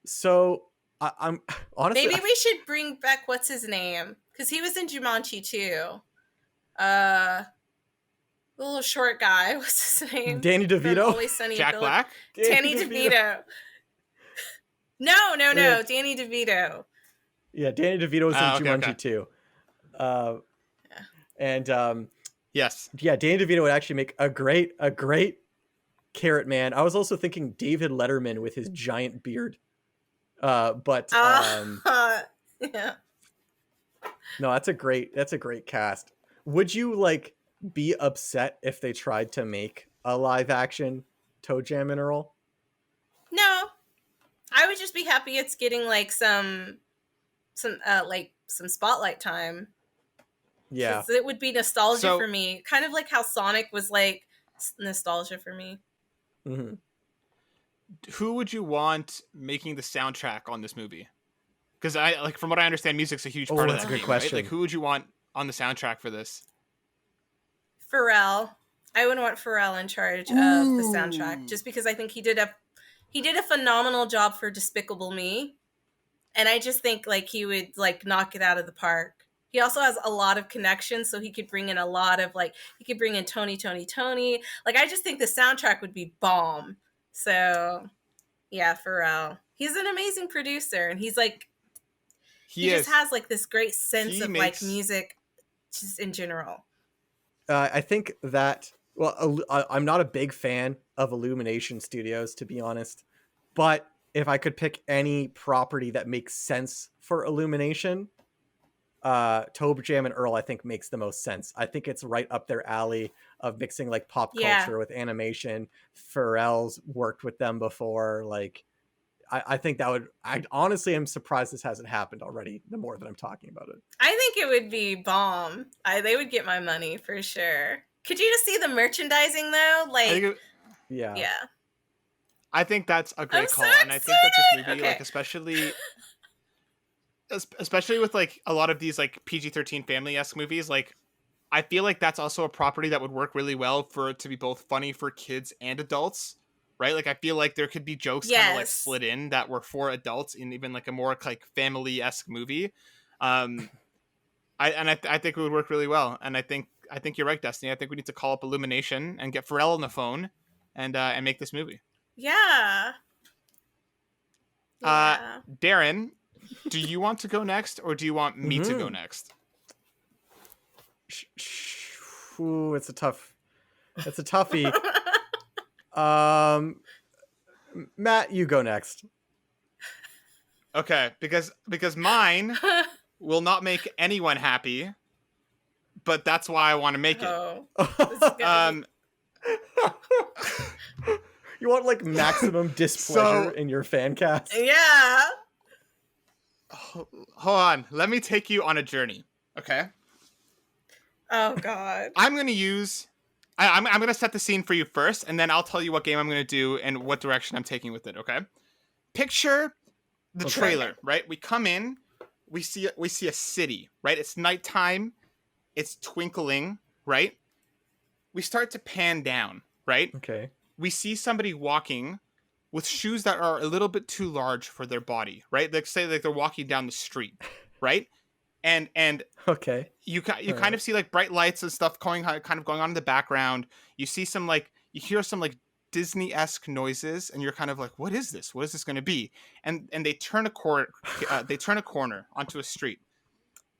So I'm honestly... Maybe we should bring back, what's his name? Because he was in Jumanji too. The little short guy. What's his name? Danny From DeVito. Always Sunny in Jack Philadelphia. Black. Danny DeVito. No. Yeah. Danny DeVito. Yeah, Danny DeVito was in Okay, Jumanji okay. too. And Yes. yeah, Danny DeVito would actually make a great Carrot Man. I was also thinking David Letterman with his giant beard. But Yeah. no, that's a great cast. Would you like be upset if they tried to make a live action Toe Jam and Earl? No. I would just be happy it's getting like some spotlight time. Yeah. It would be nostalgia So- for me. Kind of like how Sonic was like nostalgia for me. Mm-hmm. Who would you want making the soundtrack on this movie? Because I like, from what I understand, music's a huge part of that's that a good game, question. Right? Like, who would you want on the soundtrack for this? Pharrell. I would want Pharrell in charge of the soundtrack, just because I think he did a phenomenal job for Despicable Me, and I just think like he would like knock it out of the park. He also has a lot of connections, so he could bring in a lot of like he could bring in Tony. Like I just think the soundtrack would be bomb. So yeah, Pharrell. He's an amazing producer, and he's like he just has like this great sense of like music, just in general. I think that, well, I'm not a big fan of Illumination Studios, to be honest. But if I could pick any property that makes sense for Illumination, Toe Jam and Earl, I think, makes the most sense. I think it's right up their alley of mixing like pop culture with animation. Pharrell's worked with them before. Like, I think that would. I honestly am surprised this hasn't happened already. The more that I'm talking about it, I think it would be bomb. They would get my money for sure. Could you just see the merchandising though? Like, yeah. I think that's a great call, and I think that this movie, like especially with like a lot of these like PG-13 family-esque movies, like I feel like that's also a property that would work really well for it to be both funny for kids and adults. Right, like I feel like there could be jokes kind of like slid in that were for adults in even like a more like family-esque movie. I think it would work really well, and I think you're right, Destinee. I think we need to call up Illumination and get Pharrell on the phone and make this movie. Yeah. Darren, do you want to go next, or do you want me to go next? Ooh, it's a toughie. Matt, you go next. Okay, because mine will not make anyone happy, but that's why I want to make it. You want like maximum displeasure in your fan cast? Yeah. Hold on, let me take you on a journey. Okay. Oh God. I'm gonna set the scene for you first, and then I'll tell you what game I'm gonna do and what direction I'm taking with it. Okay. Picture the trailer, right? We come in, we see a city, right? It's nighttime, it's twinkling, right? We start to pan down, right? Okay. We see somebody walking with shoes that are a little bit too large for their body, right? Like say like they're walking down the street, right? And okay, you kind of see like bright lights and stuff kind of going on in the background. You see you hear some like Disney-esque noises, and you're kind of like, what is this? What is this going to be? And they turn a corner onto a street,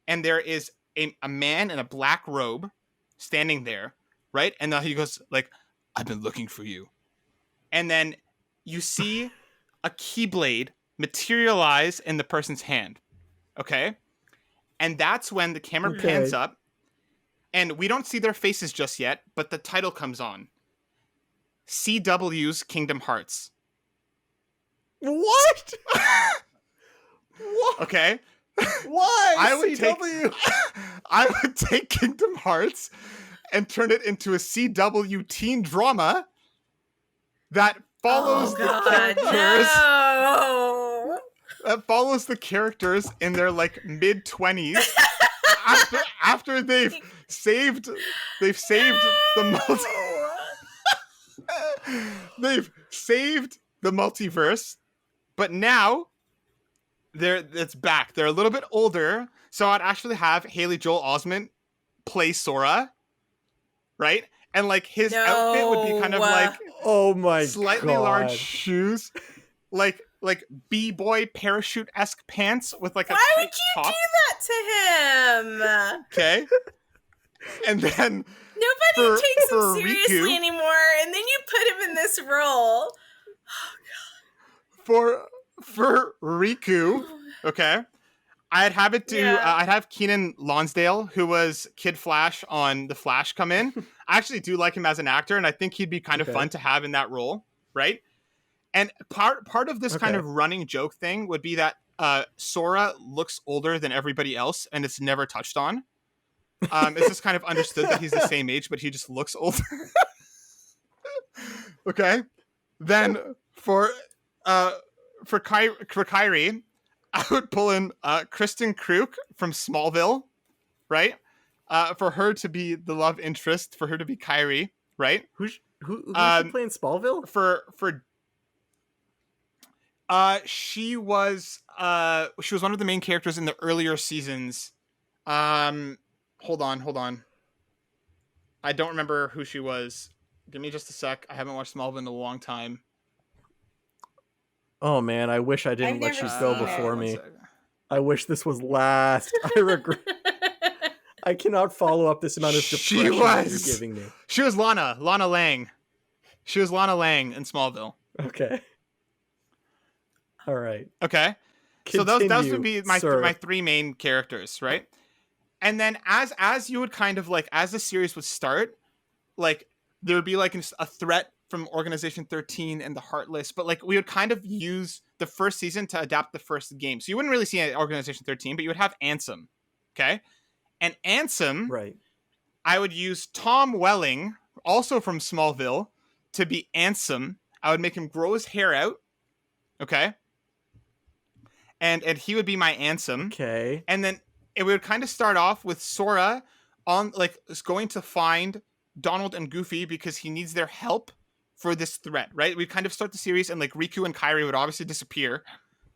and there is a man in a black robe standing there, right? And then he goes like, I've been looking for you. And then you see a keyblade materialize in the person's hand. Okay? And that's when the camera pans up, and we don't see their faces just yet, but the title comes on. CW's Kingdom Hearts. What? What? Okay. Why? I would take Kingdom Hearts and turn it into a CW teen drama that follows that follows the characters in their like mid-20s after they've saved the they've saved the multiverse, but now it's back. They're a little bit older, so I'd actually have Haley Joel Osment play Sora, right? and like his outfit would be kind of like Oh my slightly God. large shoes, like b-boy parachute-esque pants with like a Why tight would you top. do that to him? Okay, and then Nobody takes him for seriously Riku, anymore, and then you put him in this role. for Riku, okay, I'd have it do. Yeah. I'd have Keenan Lonsdale, who was Kid Flash on The Flash, come in. I actually do like him as an actor, and I think he'd be kind of fun to have in that role, right? And part of this kind of running joke thing would be that Sora looks older than everybody else, and it's never touched on. It's just kind of understood that he's the same age, but he just looks older. Okay. Then for Kyrie, I would pull in Kristen Kruek from Smallville, right? For her to be the love interest, for her to be Kyrie, right? Who's she playing Smallville? She was one of the main characters in the earlier seasons. Hold on. I don't remember who she was. Give me just a sec. I haven't watched Smallville in a long time. Oh man, I wish I didn't let you go before me. I wish this was last. I regret. I cannot follow up this amount of depression that you're giving me. She was Lana Lang. She was Lana Lang in Smallville. Okay. All right. Okay. Continue, so those would be my sir. three main characters, right? And then as you would kind of like, as the series would start, like there would be like a threat from Organization 13 and the Heartless, but like we would kind of use the first season to adapt the first game. So you wouldn't really see Organization 13, but you would have Ansem. Okay. And Ansem, right? I would use Tom Welling, also from Smallville, to be Ansem. I would make him grow his hair out. Okay. And he would be my Ansem. Okay. And then it would kind of start off with Sora on like going to find Donald and Goofy because he needs their help for this threat, right? We kind of start the series and like Riku and Kyrie would obviously disappear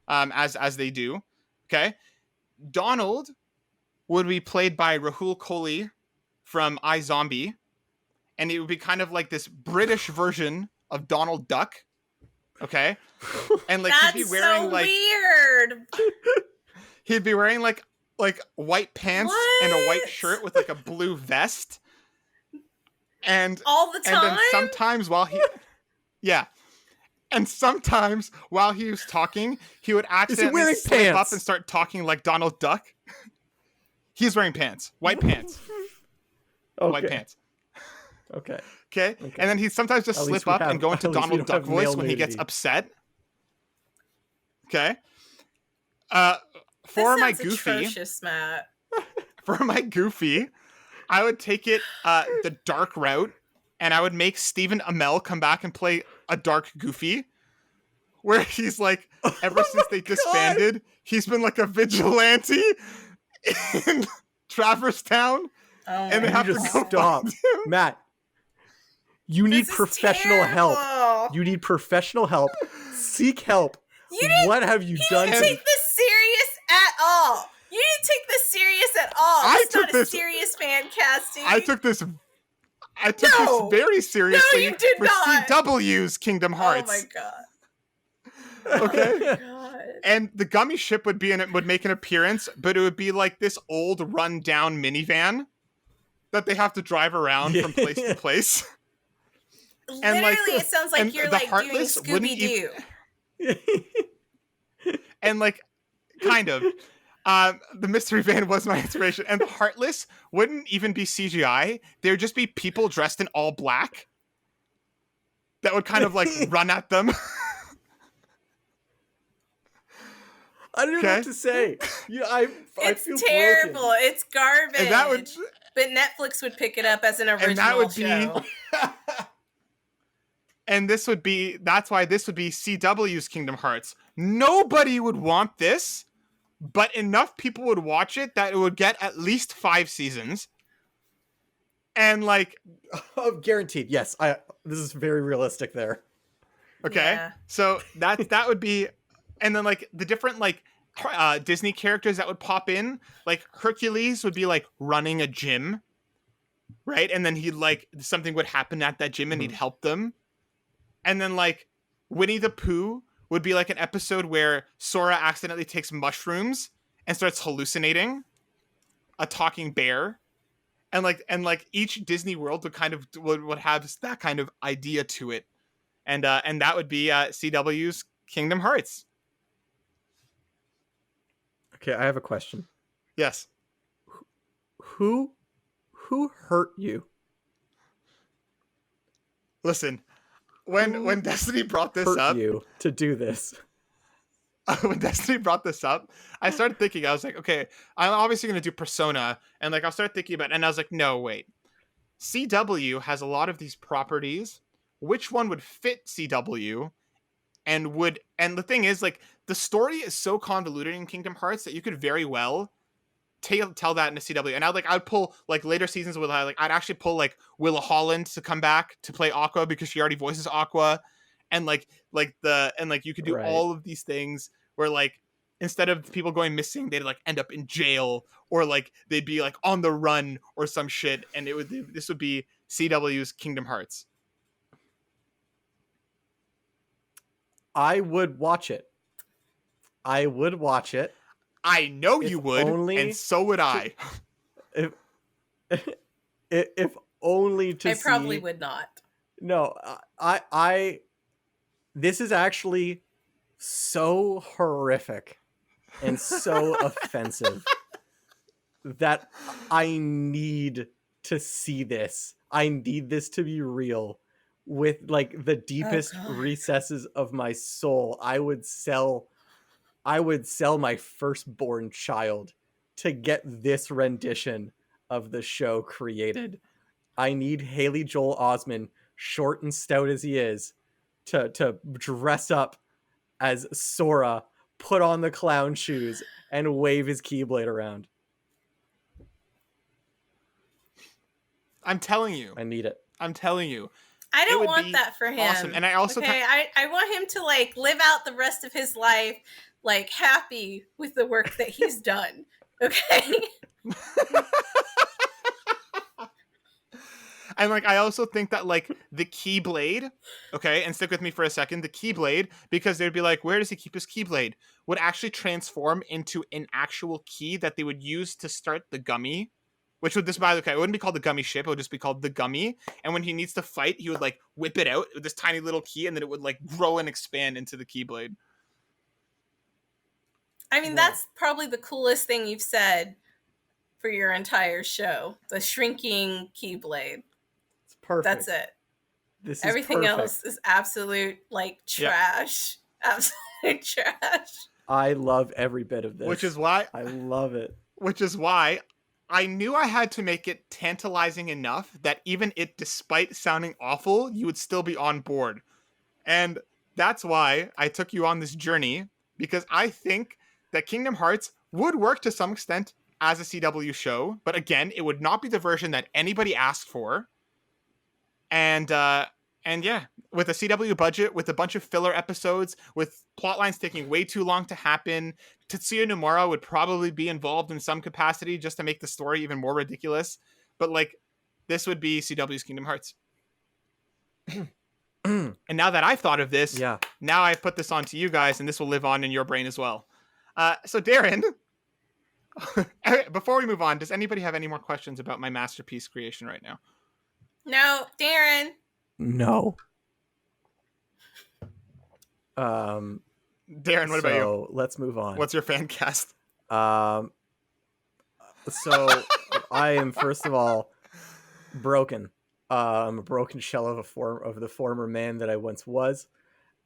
as they do. Okay. Donald would be played by Rahul Kohli from iZombie, and it would be kind of like this British version of Donald Duck. Okay. And like That's he'd be wearing so like weird. He'd be wearing like white pants and a white shirt with like a blue vest. And all the time. And then sometimes while he was talking, he would accidentally slip up and start talking like Donald Duck. He's wearing pants. White pants. Okay. White pants. Okay. Okay. And then he'd sometimes just slip up and go into Donald Duck voice when he gets upset. Okay. For my Goofy. Atrocious, Matt. For my Goofy, I would take it the dark route, and I would make Stephen Amell come back and play a dark Goofy, where he's like, ever since they disbanded, he's been like a vigilante in Traverse Town. Oh and they have to stop. Matt, you need professional help. You need professional help. Seek help. What have you done? You didn't take this serious at all. You didn't take this serious at all. It's not a serious fan casting. I took this very seriously. No, you did not. CW's Kingdom Hearts. Oh my god. Okay. Oh my god. And the gummy ship would make an appearance, but it would be like this old run-down minivan that they have to drive around from place to place. Literally, it sounds like you're like doing Scooby-Doo. And like, kind of. The mystery van was my inspiration. And the Heartless wouldn't even be CGI. They would just be people dressed in all black that would kind of like run at them. I don't know what to say. Yeah, I feel terrible. broken. It's garbage. And that would, but Netflix would pick it up as an original and that would show. And that's why this would be CW's Kingdom Hearts. Nobody would want this, but enough people would watch it that it would get at least 5 seasons. And like, guaranteed. Yes, this is very realistic there. Okay. Yeah. So that would be, and then like the different like Disney characters that would pop in, like Hercules would be like running a gym. right? And then he'd like something would happen at that gym and he'd help them. And then like Winnie the Pooh would be like an episode where Sora accidentally takes mushrooms and starts hallucinating a talking bear. And each Disney World would kind of would have that kind of idea to it. And that would be CW's Kingdom Hearts. Okay, I have a question. Yes. Who hurt you? Listen, when Destinee brought this Hurt up, you to do this? when Destinee brought this up, I started thinking, I was like, okay, I'm obviously going to do Persona. And like, I'll start thinking about it. And I was like, no, wait. CW has a lot of these properties. Which one would fit CW? And the thing is, like, the story is so convoluted in Kingdom Hearts that you could very well tell that in a CW. And I'd pull like later seasons with I'd actually pull like Willa Holland to come back to play Aqua because she already voices Aqua. And you could do Right. all of these things where like instead of people going missing, they'd like end up in jail or like they'd be like on the run or some shit. And this would be CW's Kingdom Hearts. I would watch it. I know you would, and so would I. If only to see. I probably would not. No, I this is actually so horrific and so offensive that I need to see this. I need this to be real. With like the deepest recesses of my soul, I would sell my firstborn child to get this rendition of the show created. I need Haley Joel Osment, short and stout as he is, to dress up as Sora, put on the clown shoes, and wave his Keyblade around. I'm telling you. I need it. I'm telling you. I don't want that for him. Awesome. And I also I want him to like live out the rest of his life like happy with the work that he's done. Okay. And like I also think that like the Keyblade, okay, and stick with me for a second, the Keyblade, because they'd be like, where does he keep his Keyblade? Would actually transform into an actual key that they would use to start the gummy. Which would it wouldn't be called the gummy ship, it would just be called the gummy. And when he needs to fight, he would like whip it out with this tiny little key, and then it would like grow and expand into the Keyblade. I mean, that's probably the coolest thing you've said for your entire show. The shrinking Keyblade. It's perfect. That's it. This is everything perfect. else is absolute like trash. Yep. Absolute trash. I love every bit of this. Which is why I love it. Which is why I knew I had to make it tantalizing enough that even it, despite sounding awful, you would still be on board. And that's why I took you on this journey, because I think that Kingdom Hearts would work to some extent as a CW show, but again, it would not be the version that anybody asked for. And yeah, with a CW budget, with a bunch of filler episodes, with plot lines taking way too long to happen, Tetsuya Nomura would probably be involved in some capacity just to make the story even more ridiculous. But like, this would be CW's Kingdom Hearts. And now that I've thought of this, now I've put this onto you guys, and this will live on in your brain as well. So Darren, before we move on, does anybody have any more questions about my masterpiece creation right now? No, Darren. No. Darren, what about you? Let's move on. What's your fan cast? So I am, first of all, broken. I'm a broken shell of the former man that I once was.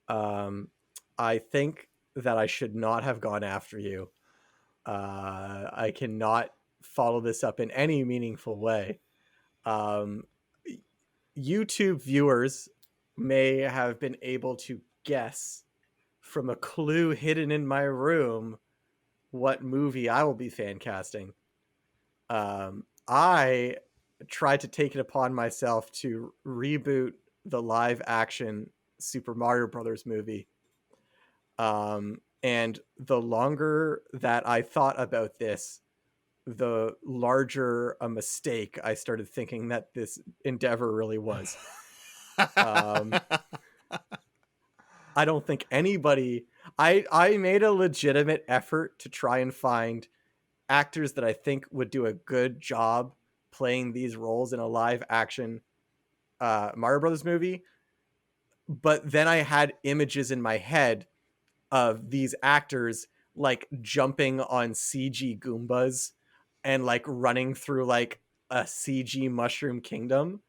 I think that I should not have gone after you. I cannot follow this up in any meaningful way. YouTube viewers may have been able to guess from a clue hidden in my room what movie I will be fan casting. I tried to take it upon myself to reboot the live action Super Mario Brothers movie. And the longer that I thought about this, the larger a mistake I started thinking that this endeavor really was. I don't think anybody. I made a legitimate effort to try and find actors that I think would do a good job playing these roles in a live action Mario Brothers movie. But then I had images in my head of these actors like jumping on CG Goombas and like running through like a CG Mushroom Kingdom.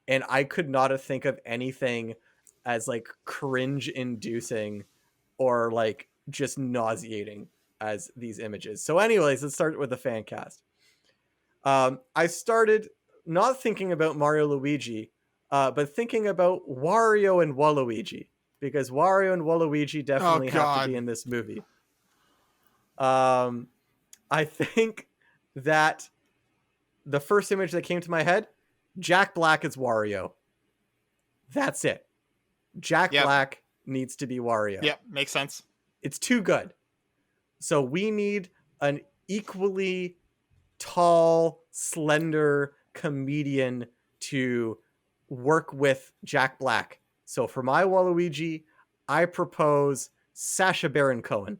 And I could not have think of anything as like cringe inducing or like just nauseating as these images. So anyways, let's start with the fan cast. I started not thinking about Mario Luigi, but thinking about Wario and Waluigi, because Wario and Waluigi definitely have to be in this movie. I think that the first image that came to my head, Jack Black is Wario. That's it. Jack Black needs to be Wario. Yep, makes sense. It's too good. So we need an equally tall, slender comedian to work with Jack Black. So for my Waluigi, I propose Sasha Baron Cohen.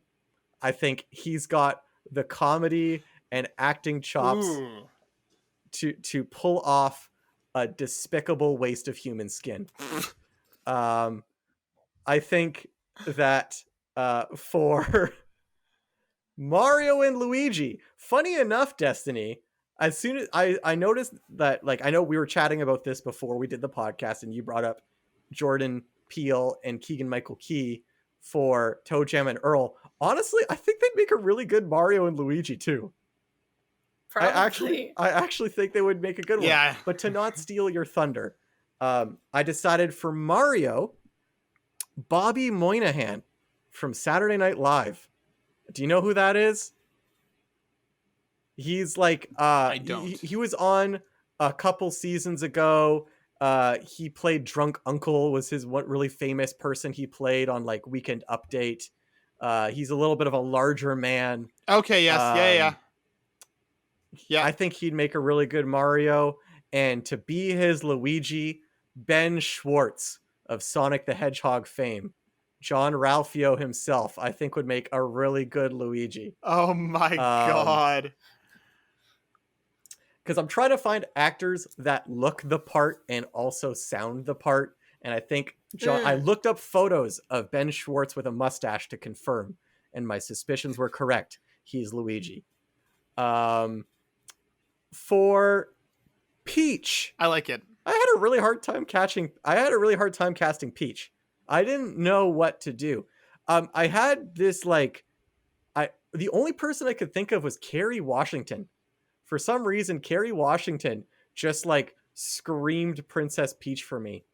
I think he's got the comedy and acting chops to pull off a despicable waste of human skin. I think that for Mario and Luigi, funny enough, Destinee, as soon as I noticed that, like, I know we were chatting about this before we did the podcast, and you brought up Jordan Peele and Keegan-Michael Key for Toe Jam and Earl. Honestly, I think they'd make a really good Mario and Luigi too. Probably. I actually think they would make a good one. Yeah. But to not steal your thunder, I decided for Mario, Bobby Moynihan from Saturday Night Live. Do you know who that is? He's like I don't. He was on a couple seasons ago. He played Drunk Uncle, was his one really famous person he played on like Weekend Update. He's a little bit of a larger man. Okay, yes. Yeah. I think he'd make a really good Mario. And to be his Luigi, Ben Schwartz of Sonic the Hedgehog fame, John Ralphio himself, I think would make a really good Luigi. Oh my God. Because I'm trying to find actors that look the part and also sound the part. And I think I looked up photos of Ben Schwartz with a mustache to confirm. And my suspicions were correct. He's Luigi. For Peach, I like it. I had a really hard time casting Peach. I didn't know what to do. I had this the only person I could think of was Kerry Washington. For some reason, Kerry Washington just like screamed Princess Peach for me.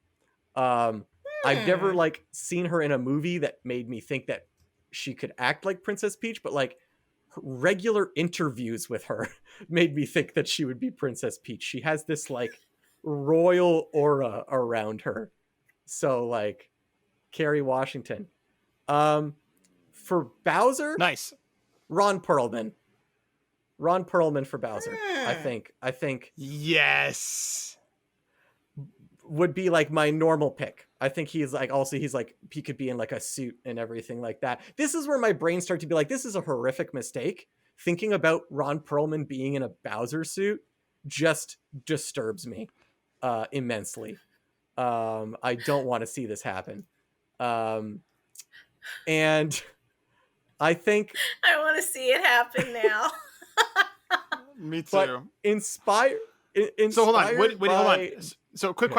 I've never like seen her in a movie that made me think that she could act like Princess Peach, but like regular interviews with her made me think that she would be Princess Peach. She has this like royal aura around her. So like Kerry Washington. For Bowser, nice. Ron Perlman for Bowser. I think yes, would be like my normal pick. I think he's like he could be in like a suit and everything like that. This is where my brain started to be like, this is a horrific mistake. Thinking about Ron Perlman being in a Bowser suit just disturbs me immensely. I don't want to see this happen. And I think I want to see it happen now. Me too. But inspired. So hold on. Hold on. So quick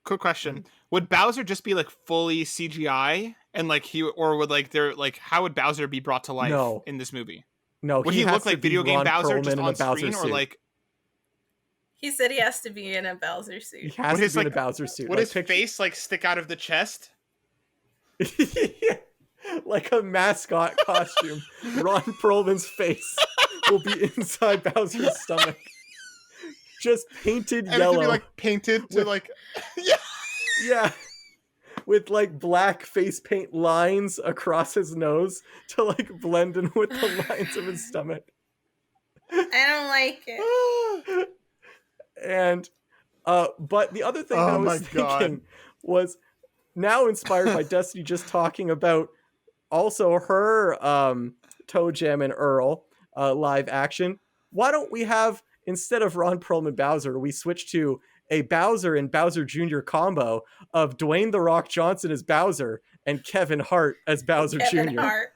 Okay. question. Would Bowser just be like fully CGI and like would like how would Bowser be brought to life in this movie? No, would he look like video game Bowser just on screen suit. or like? He said he has to be in a Bowser suit. He has to be in a Bowser suit. Would his face like stick out of the chest? Like a mascot costume. Ron Perlman's face will be inside Bowser's stomach. Just painted and yellow. It could be like painted to like yeah. With like black face paint lines across his nose to like blend in with the lines of his stomach. I don't like it. And but the other thing that I Oh my was thinking was now inspired by Destinee just talking about also her Toe Jam and Earl live action. Why don't we have, instead of Ron Perlman Bowser, we switch to a Bowser and Bowser Jr. combo of Dwayne The Rock Johnson as Bowser and Kevin Hart as Bowser Kevin Jr. Hart.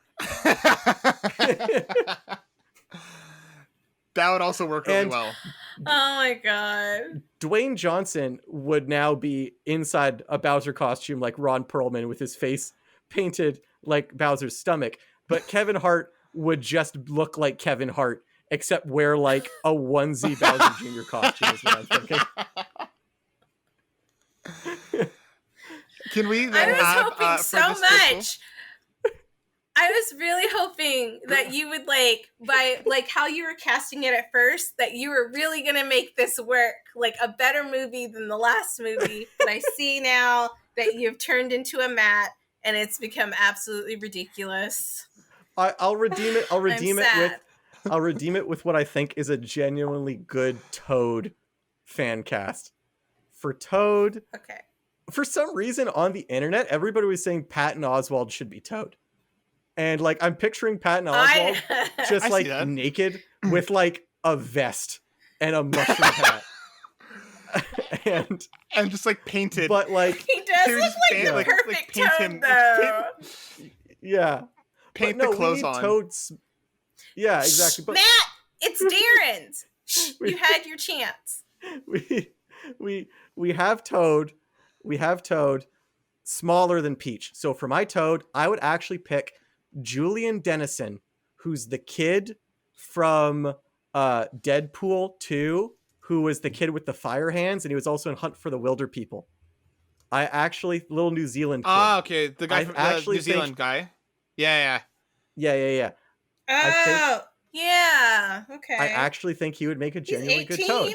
That would also work really And- well. Oh my god. Dwayne Johnson would now be inside a Bowser costume like Ron Perlman with his face painted like Bowser's stomach. But Kevin Hart would just look like Kevin Hart, except wear like a onesie Bowser Jr. costume is what I'm thinking. Can we I then was have hoping for so this crystal- much. I was really hoping that you would by how you were casting it at first, that you were really gonna make this work, like a better movie than the last movie. But I see now that you've turned into a Matt, and it's become absolutely ridiculous. I'll redeem it. I'll redeem it with. sad. I'll redeem it with what I think is a genuinely good Toad fan cast. For Toad, Okay. for some reason on the internet, everybody was saying Patton Oswalt should be Toad. And like I'm picturing Patton Oswalt just I see like that. naked with like a vest and a mushroom hat. and just like painted. But like he does Dude, look just like paint- a like- perfect paint Toad, him- though. yeah. paint But no, the clothes we need on. Toad's. Yeah, exactly. But Matt, it's Darren's. Shh, you had your chance. we have Toad. We have Toad smaller than Peach. So for my Toad, I would actually pick Julian Dennison, who's the kid from Deadpool 2, who was the kid with the fire hands, and he was also in Hunt for the Wilder People. I actually, little New Zealand kid. Ah, okay. The guy I from actually New Zealand think- guy. Yeah. Yeah. Oh, yeah. Okay. I actually think he would make a He's genuinely good 18? Toad.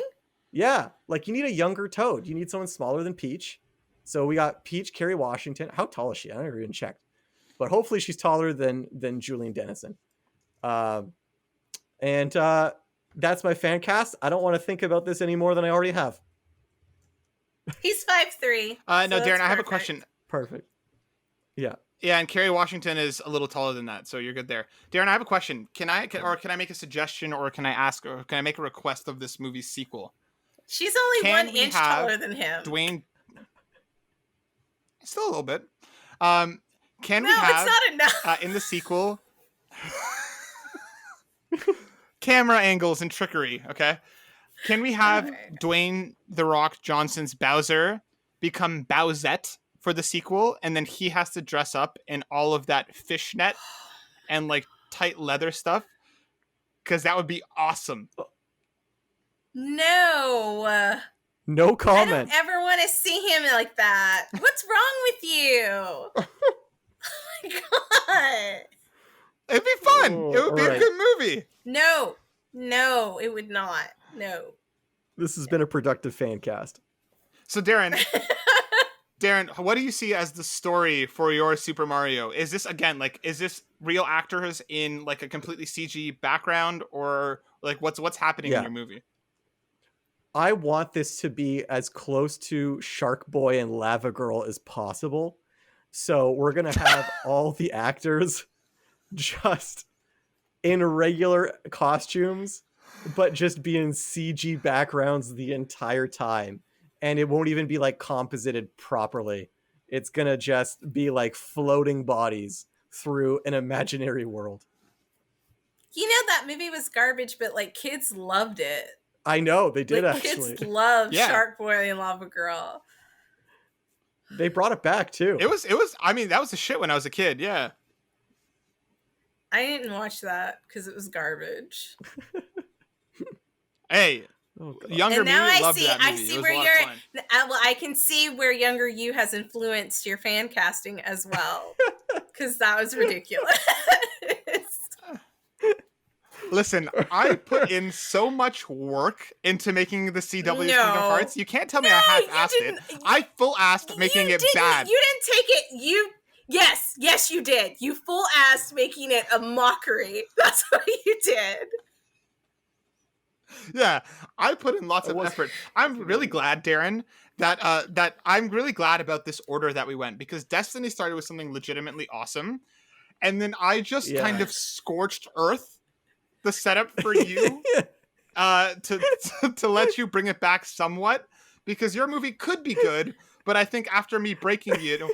Yeah, like you need a younger Toad. You need someone smaller than Peach. So we got Peach, Kerry Washington. How tall is she? I never even checked. But hopefully she's taller than Julian Dennison. And that's my fan cast. I don't want to think about this any more than I already have. He's 5'3". No, so Darren, that's I have a perfect. question. Perfect. Yeah. Yeah, and Kerry Washington is a little taller than that, so you're good there. Darren, I have a question. Can I make a suggestion, or can I make a request of this movie's sequel? She's only Can 1 we inch have taller than him. Dwayne, still a little bit. Can we No, have it's not enough. in the sequel camera angles and trickery? Okay, can we have Alright. Dwayne The Rock Johnson's Bowser become Bowsette for the sequel, and then he has to dress up in all of that fishnet and like tight leather stuff? Because that would be awesome. No. No I comment. don't ever want to see him like that. What's wrong with you? Oh my god. It'd be fun. Oh, It would be a alright. good movie. No, it would not. No. This has been a productive fan cast. So Darren, what do you see as the story for your Super Mario? Is this is this real actors in like a completely CG background, or like what's happening in Yeah. your movie? I want this to be as close to Shark Boy and Lava Girl as possible. So we're going to have all the actors just in regular costumes, but just be in CG backgrounds the entire time. And it won't even be like composited properly. It's going to just be like floating bodies through an imaginary world. You know that movie was garbage, but like kids loved it. I know they did like, actually. Kids loved Yeah. Shark Boy and Lava Girl. They brought it back too. It was. I mean, that was the shit when I was a kid. Yeah. I didn't watch that because it was garbage. Hey, Oh, God. younger And now me I loved see- that I movie. see It was where a lot you're- of fun. Well, I can see where younger you has influenced your fan casting as well, because that was ridiculous. Listen, I put in so much work into making the CW Kingdom No. Hearts. You can't tell me No, I you half-assed it. didn't. I full-assed making You it didn't- bad. You didn't take it. Yes, you did. You full-assed making it a mockery. That's what you did. Yeah, I put in lots It of was- effort. I'm really glad, Darren, that I'm really glad about this order that we went, because Destiny started with something legitimately awesome, and then I just kind Yeah. of scorched earth the setup for you to let you bring it back somewhat, because your movie could be good, but I think after me breaking you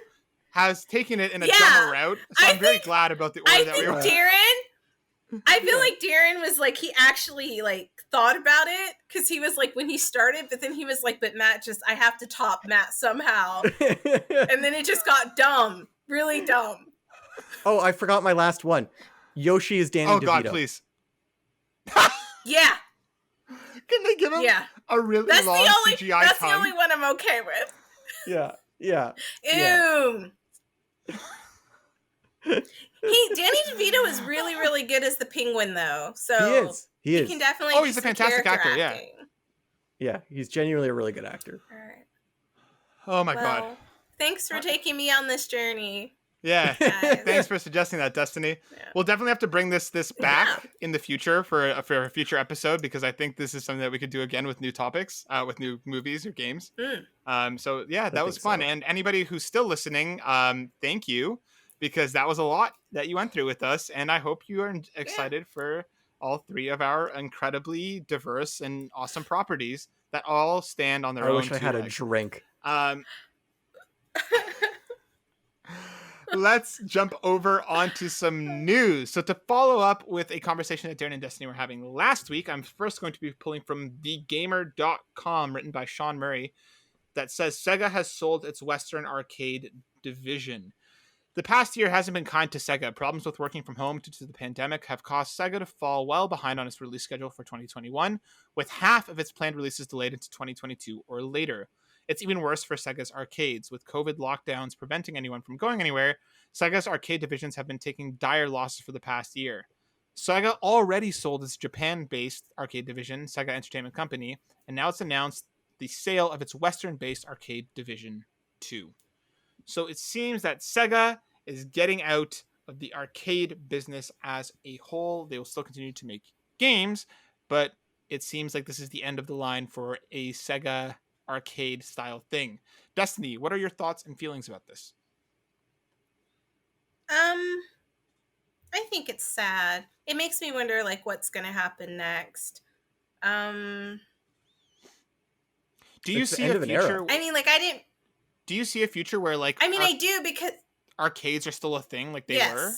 has taken it in a dumber route. So I'm very glad about the order that we went. I feel like Darren was like, he actually like thought about it, because he was like, when he started, but then he was like, but Matt, just, I have to top Matt somehow. And then it just got dumb, really dumb. Oh, I forgot my last one. Yoshi is Danny Oh DeVito. God, please. Yeah. Can they give him a really long CGI tongue? That's the only one I'm okay with. Yeah. Yeah. Ew. Danny DeVito is really, really good as the Penguin, though. So he is. can definitely. Oh, he's a fantastic actor. Yeah. Yeah, he's genuinely a really good actor. All right. Oh my God. Thanks for taking me on this journey. Yeah. Thanks for suggesting that, Destinee. Yeah. We'll definitely have to bring this back in the future for a future episode, because I think this is something that we could do again with new topics, with new movies or games. So yeah, that was fun. So. And anybody who's still listening, thank you, because that was a lot that you went through with us, and I hope you are excited for all three of our incredibly diverse and awesome properties that all stand on their own. I wish I had a drink. Let's jump over onto some news. So to follow up with a conversation that Darren and Destinee were having last week, I'm first going to be pulling from thegamer.com, written by Sean Murray, that says Sega has sold its Western arcade division. The past year hasn't been kind to Sega. Problems with working from home due to the pandemic have caused Sega to fall well behind on its release schedule for 2021, with half of its planned releases delayed into 2022 or later. It's even worse for Sega's arcades. With COVID lockdowns preventing anyone from going anywhere, Sega's arcade divisions have been taking dire losses for the past year. Sega already sold its Japan-based arcade division, Sega Entertainment Company, and now it's announced the sale of its Western-based arcade division too. So it seems that Sega is getting out of the arcade business as a whole. They will still continue to make games, but it seems like this is the end of the line for a Sega arcade style thing. Destinee, what are your thoughts and feelings about this? I think it's sad. It makes me wonder, like, what's going to happen next. Do you see a future? I mean, like, I didn't. Do you see a future where, like, I mean, I do, because arcades are still a thing, like they were?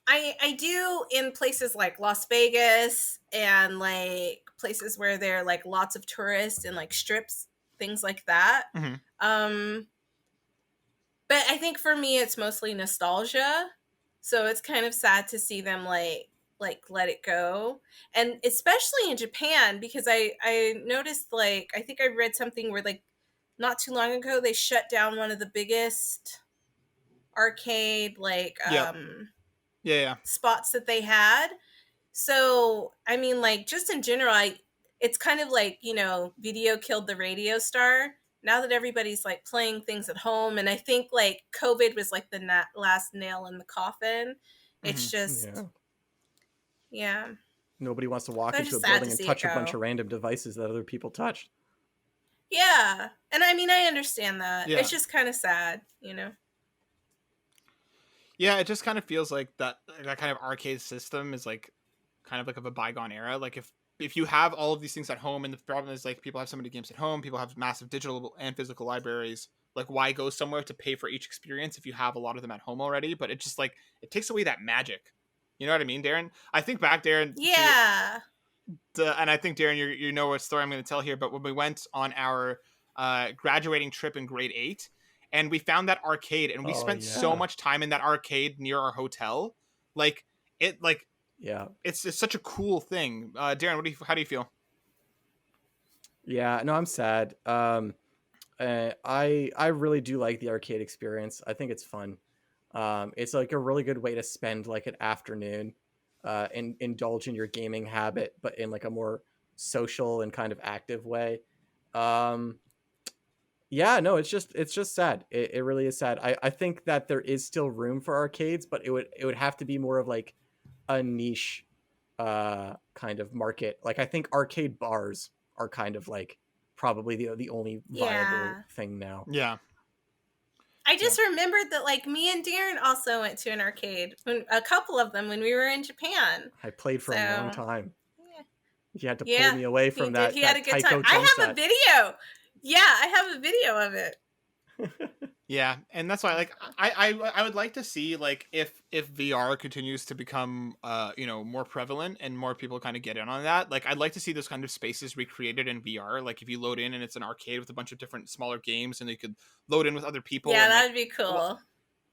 I do, in places like Las Vegas and like places where there are like lots of tourists and like strips, things like that. Mm-hmm. But I think for me it's mostly nostalgia, so it's kind of sad to see them like let it go, and especially in Japan, because I noticed, like, I think I read something where, like, not too long ago they shut down one of the biggest arcade spots that they had. So I mean, like, just in general, it's kind of like, you know, video killed the radio star. Now that everybody's like playing things at home, and I think like COVID was like the last nail in the coffin. It's just nobody wants to walk into a building and touch a bunch of random devices that other people touched. Yeah, and I mean, I understand that. It's just kind of sad, you know. Yeah, it just kind of feels like that kind of arcade system is like kind of like of a bygone era. Like if you have all of these things at home, and the problem is, like, people have so many games at home, people have massive digital and physical libraries, like, why go somewhere to pay for each experience if you have a lot of them at home already? But it just, like, it takes away that magic. You know what I mean, Darren? I think back, Darren. Yeah. And I think, Darren, you know what story I'm going to tell here, but when we went on our graduating trip in grade 8, and we found that arcade, and we spent so much time in that arcade near our hotel, like, it, like, yeah, it's such a cool thing. Darren, how do you feel? Yeah, no, I'm sad. I really do like the arcade experience. I think it's fun. It's like a really good way to spend like an afternoon, and indulge in your gaming habit, but in like a more social and kind of active way. Yeah, no, it's just sad. It really is sad. I think that there is still room for arcades, but it would have to be more of like a niche kind of market. Like I think arcade bars are kind of like probably the only viable thing now. Yeah. I just remembered that like me and Darren also went to an arcade, a couple of them when we were in Japan. I played for a long time. Yeah. You had to pull me away from that. He had a good Tycho time. I have a video. Yeah, I have a video of it. Yeah, and that's why, like, I would like to see, like, if VR continues to become, more prevalent and more people kind of get in on that. Like, I'd like to see those kind of spaces recreated in VR. Like, if you load in and it's an arcade with a bunch of different smaller games, and you could load in with other people. Yeah, and, that'd be cool. Well,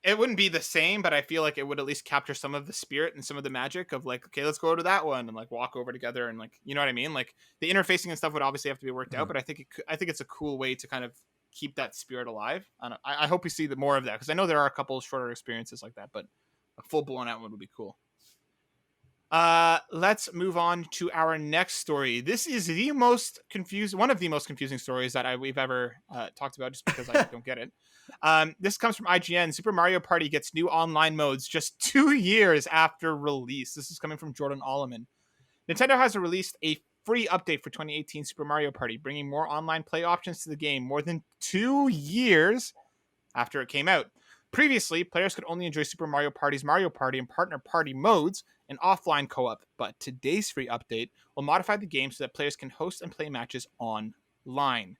it wouldn't be the same, but I feel like it would at least capture some of the spirit and some of the magic of like, okay, let's go to that one and like walk over together and like, you know what I mean? Like the interfacing and stuff would obviously have to be worked out, but I think it's a cool way to kind of keep that spirit alive. And I hope we see more of that, because I know there are a couple of shorter experiences like that, but a full blown out one would be cool. Let's move on to our next story. This is one of the most confusing stories that we've ever talked about, just because I don't get it. This comes from IGN. Super Mario Party gets new online modes just 2 years after release. This is coming from Jordan Alleman. Nintendo has released a free update for 2018 Super Mario Party, bringing more online play options to the game more than 2 years after it came out. Previously, players could only enjoy Super Mario Party's Mario Party and Partner Party modes in offline co-op, but today's free update will modify the game so that players can host and play matches online.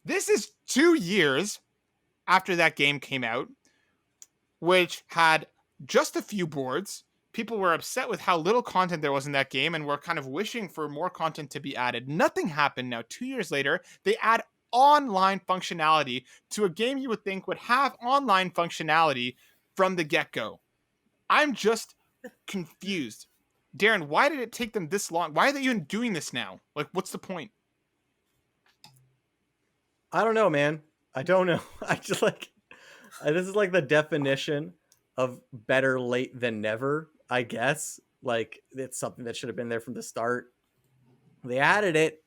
This is 2 years after that game came out, which had just a few boards. People were upset with how little content there was in that game and were kind of wishing for more content to be added. Nothing happened. Now, 2 years later, they add online functionality to a game you would think would have online functionality from the get-go. I'm just confused. Darren, why did it take them this long? Why are they even doing this now? Like, what's the point? I don't know, man. I don't know. I just like, this is like the definition of better late than never, I guess. Like, it's something that should have been there from the start. They added it.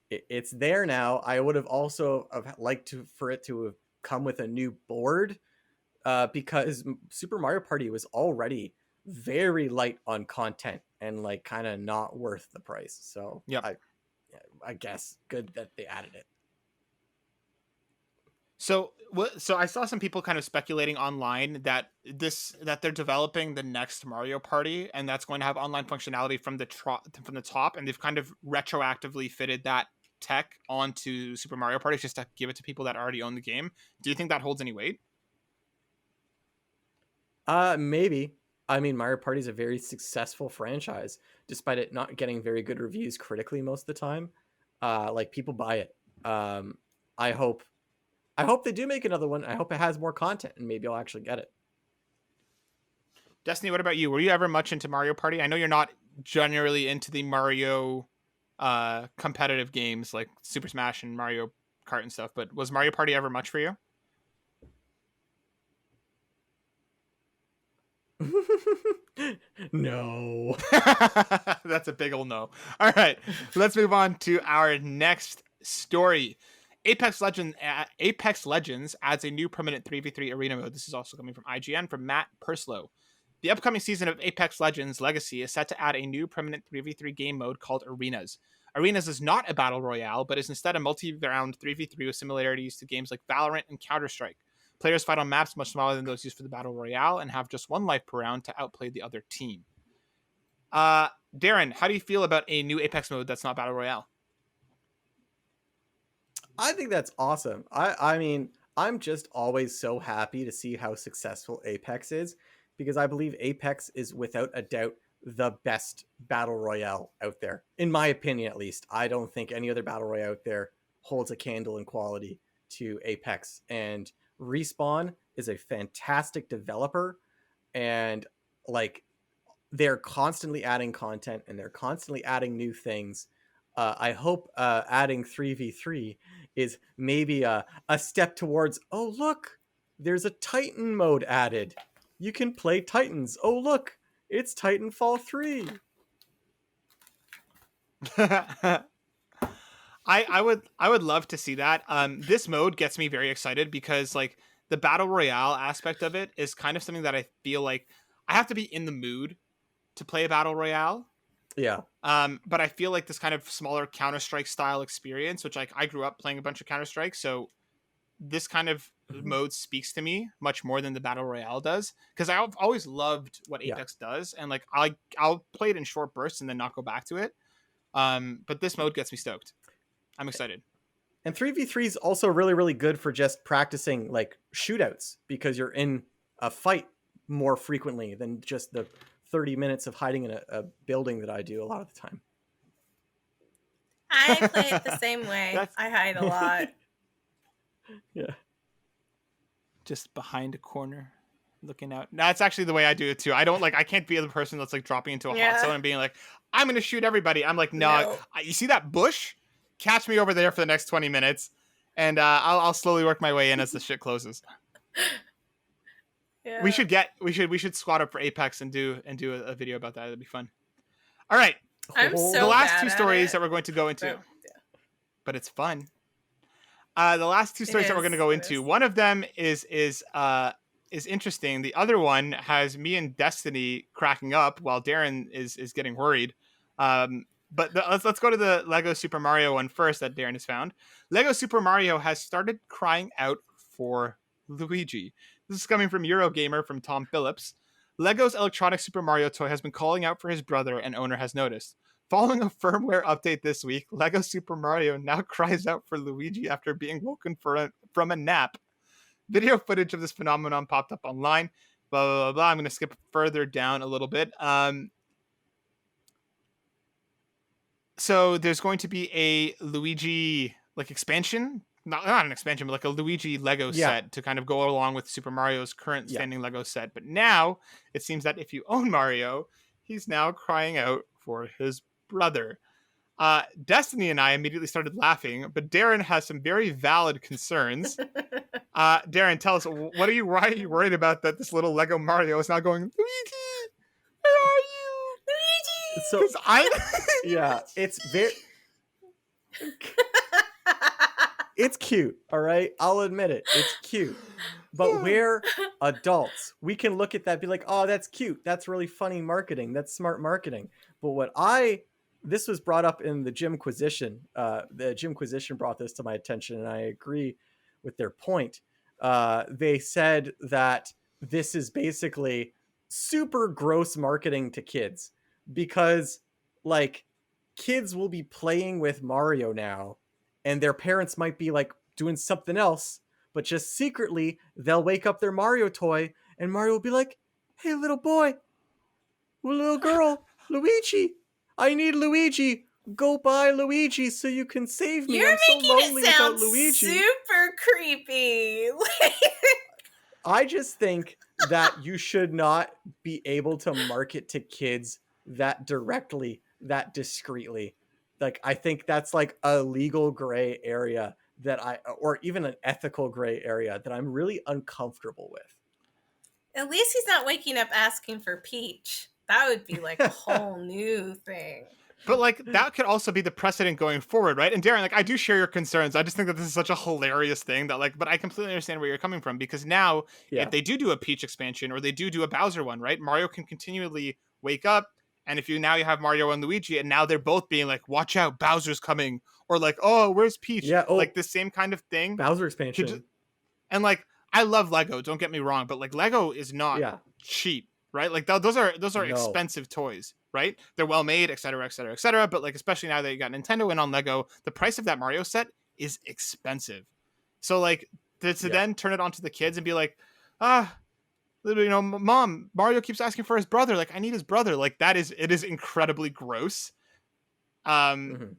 It's there now. I would have also liked for it to have come with a new board, because Super Mario Party was already very light on content and like kind of not worth the price. So yeah, I guess good that they added it. So I saw some people kind of speculating online that they're developing the next Mario Party, and that's going to have online functionality from the top, and they've kind of retroactively fitted that tech onto Super Mario Party just to give it to people that already own the game. Do you think that holds any weight? Maybe. I mean, Mario Party is a very successful franchise, despite it not getting very good reviews critically most of the time. Like, people buy it. I hope they do make another one. I hope it has more content, and maybe I'll actually get it. Destinee, what about you? Were you ever much into Mario Party? I know you're not generally into the Mario competitive games like Super Smash and Mario Kart and stuff, but was Mario Party ever much for you? No. That's a big old no. All right, let's move on to our next story. Apex Legends adds a new permanent 3v3 arena mode. This is also coming from IGN from Matt Purslow. The upcoming season of Apex Legends Legacy is set to add a new permanent 3v3 game mode called Arenas. Arenas is not a battle royale, but is instead a multi-round 3v3 with similarities to games like Valorant and Counter-Strike. Players fight on maps much smaller than those used for the battle royale and have just one life per round to outplay the other team. Darren, how do you feel about a new Apex mode that's not battle royale? I think that's awesome. I mean, I'm just always so happy to see how successful Apex is, because I believe Apex is without a doubt the best battle royale out there. In my opinion, at least. I don't think any other battle royale out there holds a candle in quality to Apex. And Respawn is a fantastic developer, and like, they're constantly adding content and they're constantly adding new things. I hope adding 3v3 is maybe a step towards, oh, look, there's a Titan mode added. You can play Titans. Oh, look, it's Titanfall 3. I would love to see that. This mode gets me very excited because like the battle royale aspect of it is kind of something that I feel like I have to be in the mood to play a battle royale. Yeah. But I feel like this kind of smaller Counter-Strike style experience, which like I grew up playing a bunch of Counter-Strike, so this kind of mode speaks to me much more than the battle royale does, because I've always loved what Apex does, and like I'll play it in short bursts and then not go back to it. But this mode gets me stoked. I'm excited. And 3v3 is also really, really good for just practicing like shootouts, because you're in a fight more frequently than just the 30 minutes of hiding in a building that I do a lot of the time. I play it the same way. I hide a lot. Yeah. Just behind a corner, looking out. That's actually the way I do it too. I can't be the person that's like dropping into a hot zone and being like, I'm going to shoot everybody. I'm like, no. You see that bush? Catch me over there for the next 20 minutes, and I'll slowly work my way in as the shit closes. Yeah. We should squad up for Apex and do a video about that. It'd be fun. All right. I'm so the last bad two at stories it. that we're going to go into, but it's fun. The last two stories that we're going to go into, one of them is interesting. The other one has me and Destinee cracking up while Darren is getting worried. But let's go to the Lego Super Mario one first that Darren has found. Lego Super Mario has started crying out for Luigi. This is coming from Eurogamer from Tom Phillips. Lego's electronic Super Mario toy has been calling out for his brother, and owner has noticed. Following a firmware update this week, Lego Super Mario now cries out for Luigi after being woken from a nap. Video footage of this phenomenon popped up online. Blah, blah, blah, blah. I'm going to skip further down a little bit. So there's going to be a Luigi like expansion, not an expansion, but like a Luigi Lego set to kind of go along with Super Mario's current standing Lego set. But now it seems that if you own Mario, he's now crying out for his brother. Destinee and I immediately started laughing, but Darren has some very valid concerns. Darren, tell us, why are you worried about that this little Lego Mario is now going, Luigi, where are you? So yeah, it's very it's cute, all right? I'll admit it. It's cute. But we're adults. We can look at that and be like, oh, that's cute. That's really funny marketing. That's smart marketing. But this was brought up in the Gymquisition. The Gymquisition brought this to my attention, and I agree with their point. They said that this is basically super gross marketing to kids, because like kids will be playing with Mario now, and their parents might be like doing something else, but just secretly they'll wake up their Mario toy and Mario will be like, hey, little boy, little girl, Luigi, I need Luigi. Go buy Luigi so you can save me. I'm so lonely without Luigi. Super creepy. I just think that you should not be able to market to kids that directly, that discreetly. Like, I think that's like a legal gray area or even an ethical gray area that I'm really uncomfortable with. At least he's not waking up asking for Peach. That would be like a whole new thing. But like that could also be the precedent going forward, right? And Darren, like I do share your concerns. I just think that this is such a hilarious thing that like, but I completely understand where you're coming from, because now if they do a Peach expansion or they do a Bowser one, right? Mario can continually wake up, and if you have Mario and Luigi, and now they're both being like, watch out, Bowser's coming, or like, oh, where's Peach? Yeah, like the same kind of thing. Bowser expansion. And like, I love Lego. Don't get me wrong, but like Lego is not cheap, right? Like those are expensive toys, right? They're well made, et cetera, et cetera, et cetera. But like, especially now that you got Nintendo in on Lego, the price of that Mario set is expensive. So like to then turn it onto the kids and be like, Mom, Mario keeps asking for his brother. Like, I need his brother. Like it is incredibly gross. And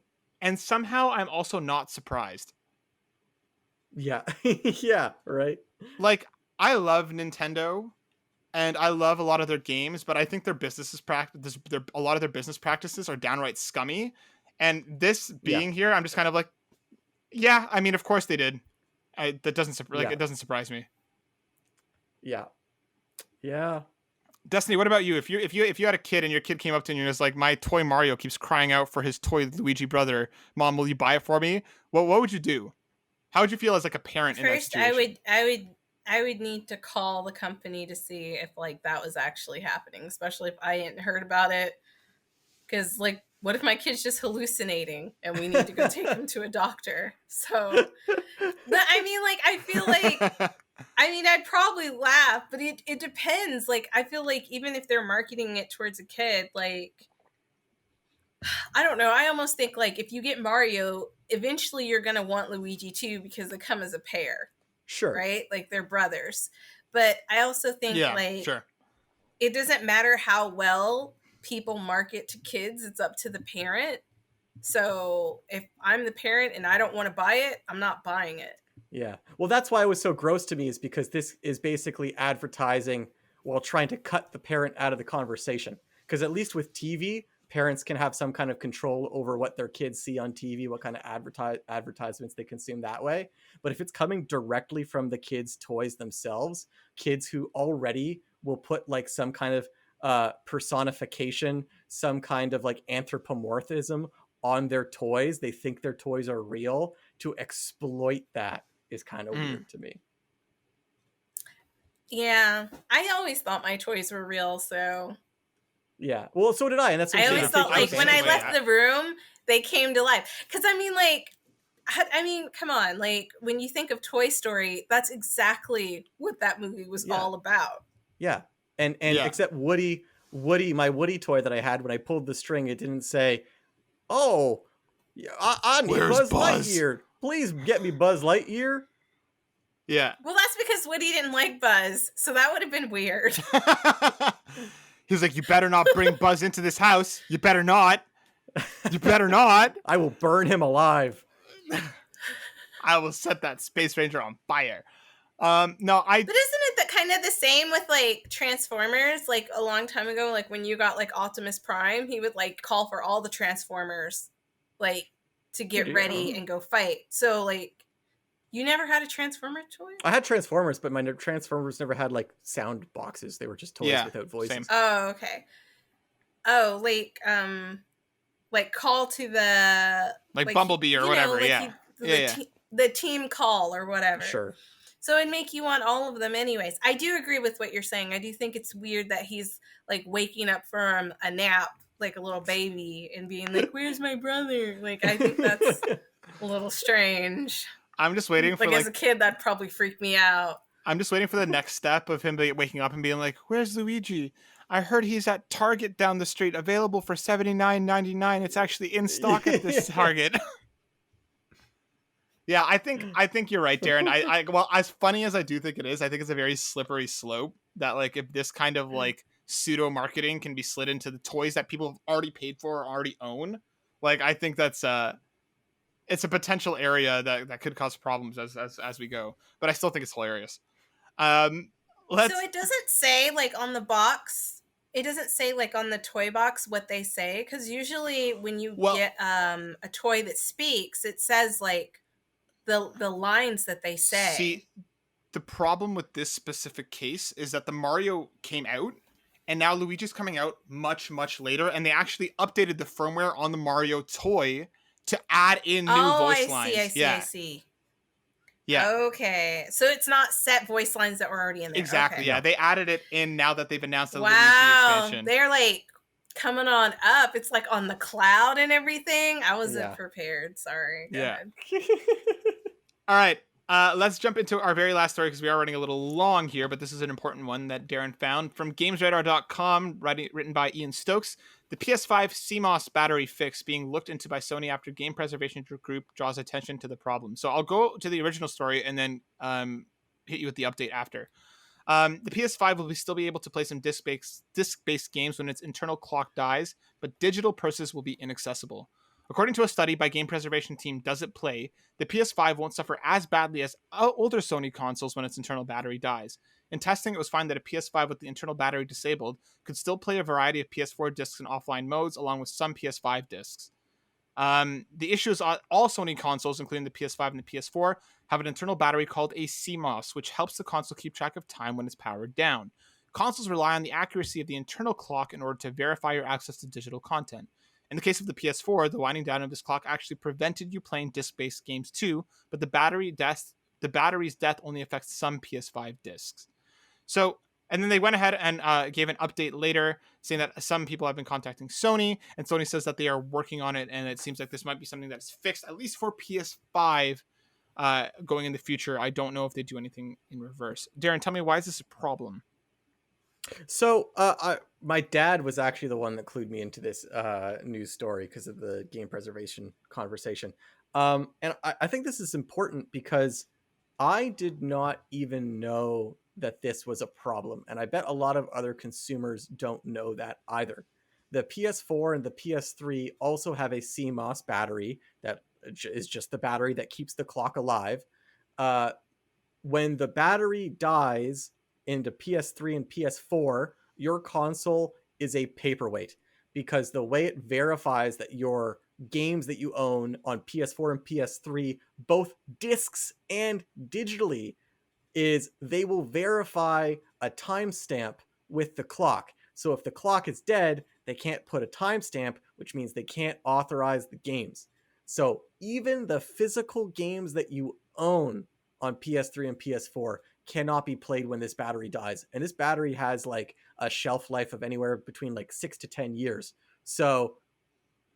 somehow I'm also not surprised. Yeah. Yeah. Right. Like, I love Nintendo and I love a lot of their games, but I think their a lot of their business practices are downright scummy. And this being here, I'm just kind of like, yeah, I mean, of course they did. It doesn't surprise me. Yeah. Yeah. Destinee, what about you? If you had a kid and your kid came up to you and was like, my toy Mario keeps crying out for his toy Luigi brother, Mom, will you buy it for me? What would you do? How would you feel as like a parent in that situation? I I would need to call the company to see if like that was actually happening, especially if I hadn't heard about it. Because like, what if my kid's just hallucinating and we need to go take him to a doctor? So, I mean, like, I feel like, I mean, I'd probably laugh, but it depends. Like, I feel like even if they're marketing it towards a kid, like, I don't know. I almost think like if you get Mario, eventually you're gonna want Luigi too because they come as a pair, Sure. right? Like they're brothers. But I also think like sure. it doesn't matter how well people market to kids, it's up to the parent. So if I'm the parent and I don't want to buy it, I'm not buying it. Yeah. Well, that's why it was so gross to me, is because this is basically advertising while trying to cut the parent out of the conversation. Because at least with TV, parents can have some kind of control over what their kids see on TV, what kind of advertisements they consume that way. But if it's coming directly from the kids' toys themselves, kids who already will put like some kind of personification, some kind of like anthropomorphism on their toys, they think their toys are real, to exploit that is kind of weird to me. Yeah, I always thought my toys were real, so yeah. Well, so did I, and that's what I always thought like when I left the room, they came to life. Because I mean, like, come on, like when you think of Toy Story, that's exactly what that movie was all about. Yeah, and except Woody, my Woody toy that I had, when I pulled the string, it didn't say, "Oh, I need Buzz Lightyear. Please get me Buzz Lightyear." Yeah. Well, that's because Woody didn't like Buzz, so that would have been weird. He's like, "You better not bring Buzz into this house. You better not. You better not. I will burn him alive. I will set that Space Ranger on fire." No, But isn't it kind of the same with like Transformers? Like a long time ago, like when you got like Optimus Prime, he would like call for all the Transformers, like to get ready and go fight. So like, you never had a Transformer toy? I had Transformers, but my Transformers never had like sound boxes. They were just toys without voices. Same. Oh, okay. Oh, like call to the like Bumblebee or whatever. Know, like the team call or whatever. Sure. So it'd make you want all of them anyways. I do agree with what you're saying. I do think it's weird that he's like waking up from a nap like a little baby and being like, "Where's my brother?" Like, I think that's a little strange. I'm just waiting for as a kid, that'd probably freak me out. I'm just waiting for the next step of him waking up and being like, "Where's Luigi? I heard he's at Target down the street, available for $79.99. It's actually in stock at this Target." Yeah, I think you're right, Darren. I well, as funny as I do think it is, I think it's a very slippery slope that like if this kind of like pseudo marketing can be slid into the toys that people have already paid for or already own, like I think that's it's a potential area that could cause problems as we go. But I still think it's hilarious. So it doesn't say like on the box. It doesn't say like on the toy box what they say, because usually when you get a toy that speaks, it says like the lines that they say. See, the problem with this specific case is that the Mario came out, and now Luigi's coming out much, much later, and they actually updated the firmware on the Mario toy to add in new voice lines. I see. Yeah. Okay. So it's not set voice lines that were already in there. Exactly. Okay. Yeah. They added it in now that they've announced the Luigi expansion. They're like coming on up. It's like on the cloud and everything. I wasn't prepared. Sorry. Go ahead. All right. Let's jump into our very last story because we are running a little long here, but this is an important one that Darren found from GamesRadar.com, written by Ian Stokes. The PS5 CMOS battery fix being looked into by Sony after Game Preservation Group draws attention to the problem. So I'll go to the original story and then hit you with the update after. The PS5 will still be able to play some disc-based games when its internal clock dies, but digital purses will be inaccessible. According to a study by game preservation team Does It Play, the PS5 won't suffer as badly as older Sony consoles when its internal battery dies. In testing, it was found that a PS5 with the internal battery disabled could still play a variety of PS4 discs in offline modes, along with some PS5 discs. The issue is all Sony consoles, including the PS5 and the PS4, have an internal battery called a CMOS, which helps the console keep track of time when it's powered down. Consoles rely on the accuracy of the internal clock in order to verify your access to digital content. In the case of the PS4, the winding down of this clock actually prevented you playing disc-based games too, but the battery death the battery's death only affects some PS5 discs. So, and then they went ahead and gave an update later saying that some people have been contacting Sony, and Sony says that they are working on it, and it seems like this might be something that's fixed, at least for PS5, going in the future. I don't know if they do anything in reverse. Darren, tell me, why is this a problem? So, my dad was actually the one that clued me into this news story because of the game preservation conversation. And I think this is important because I did not even know that this was a problem. And I bet a lot of other consumers don't know that either. The PS4 and the PS3 also have a CMOS battery that is just the battery that keeps the clock alive. When the battery dies into PS3 and PS4, your console is a paperweight because the way it verifies that your games that you own on PS4 and PS3, both discs and digitally, is they will verify a timestamp with the clock. So if the clock is dead, they can't put a timestamp, which means they can't authorize the games. So even the physical games that you own on PS3 and PS4 cannot be played when this battery dies. And this battery has like a shelf life of anywhere between like 6 to 10 years. So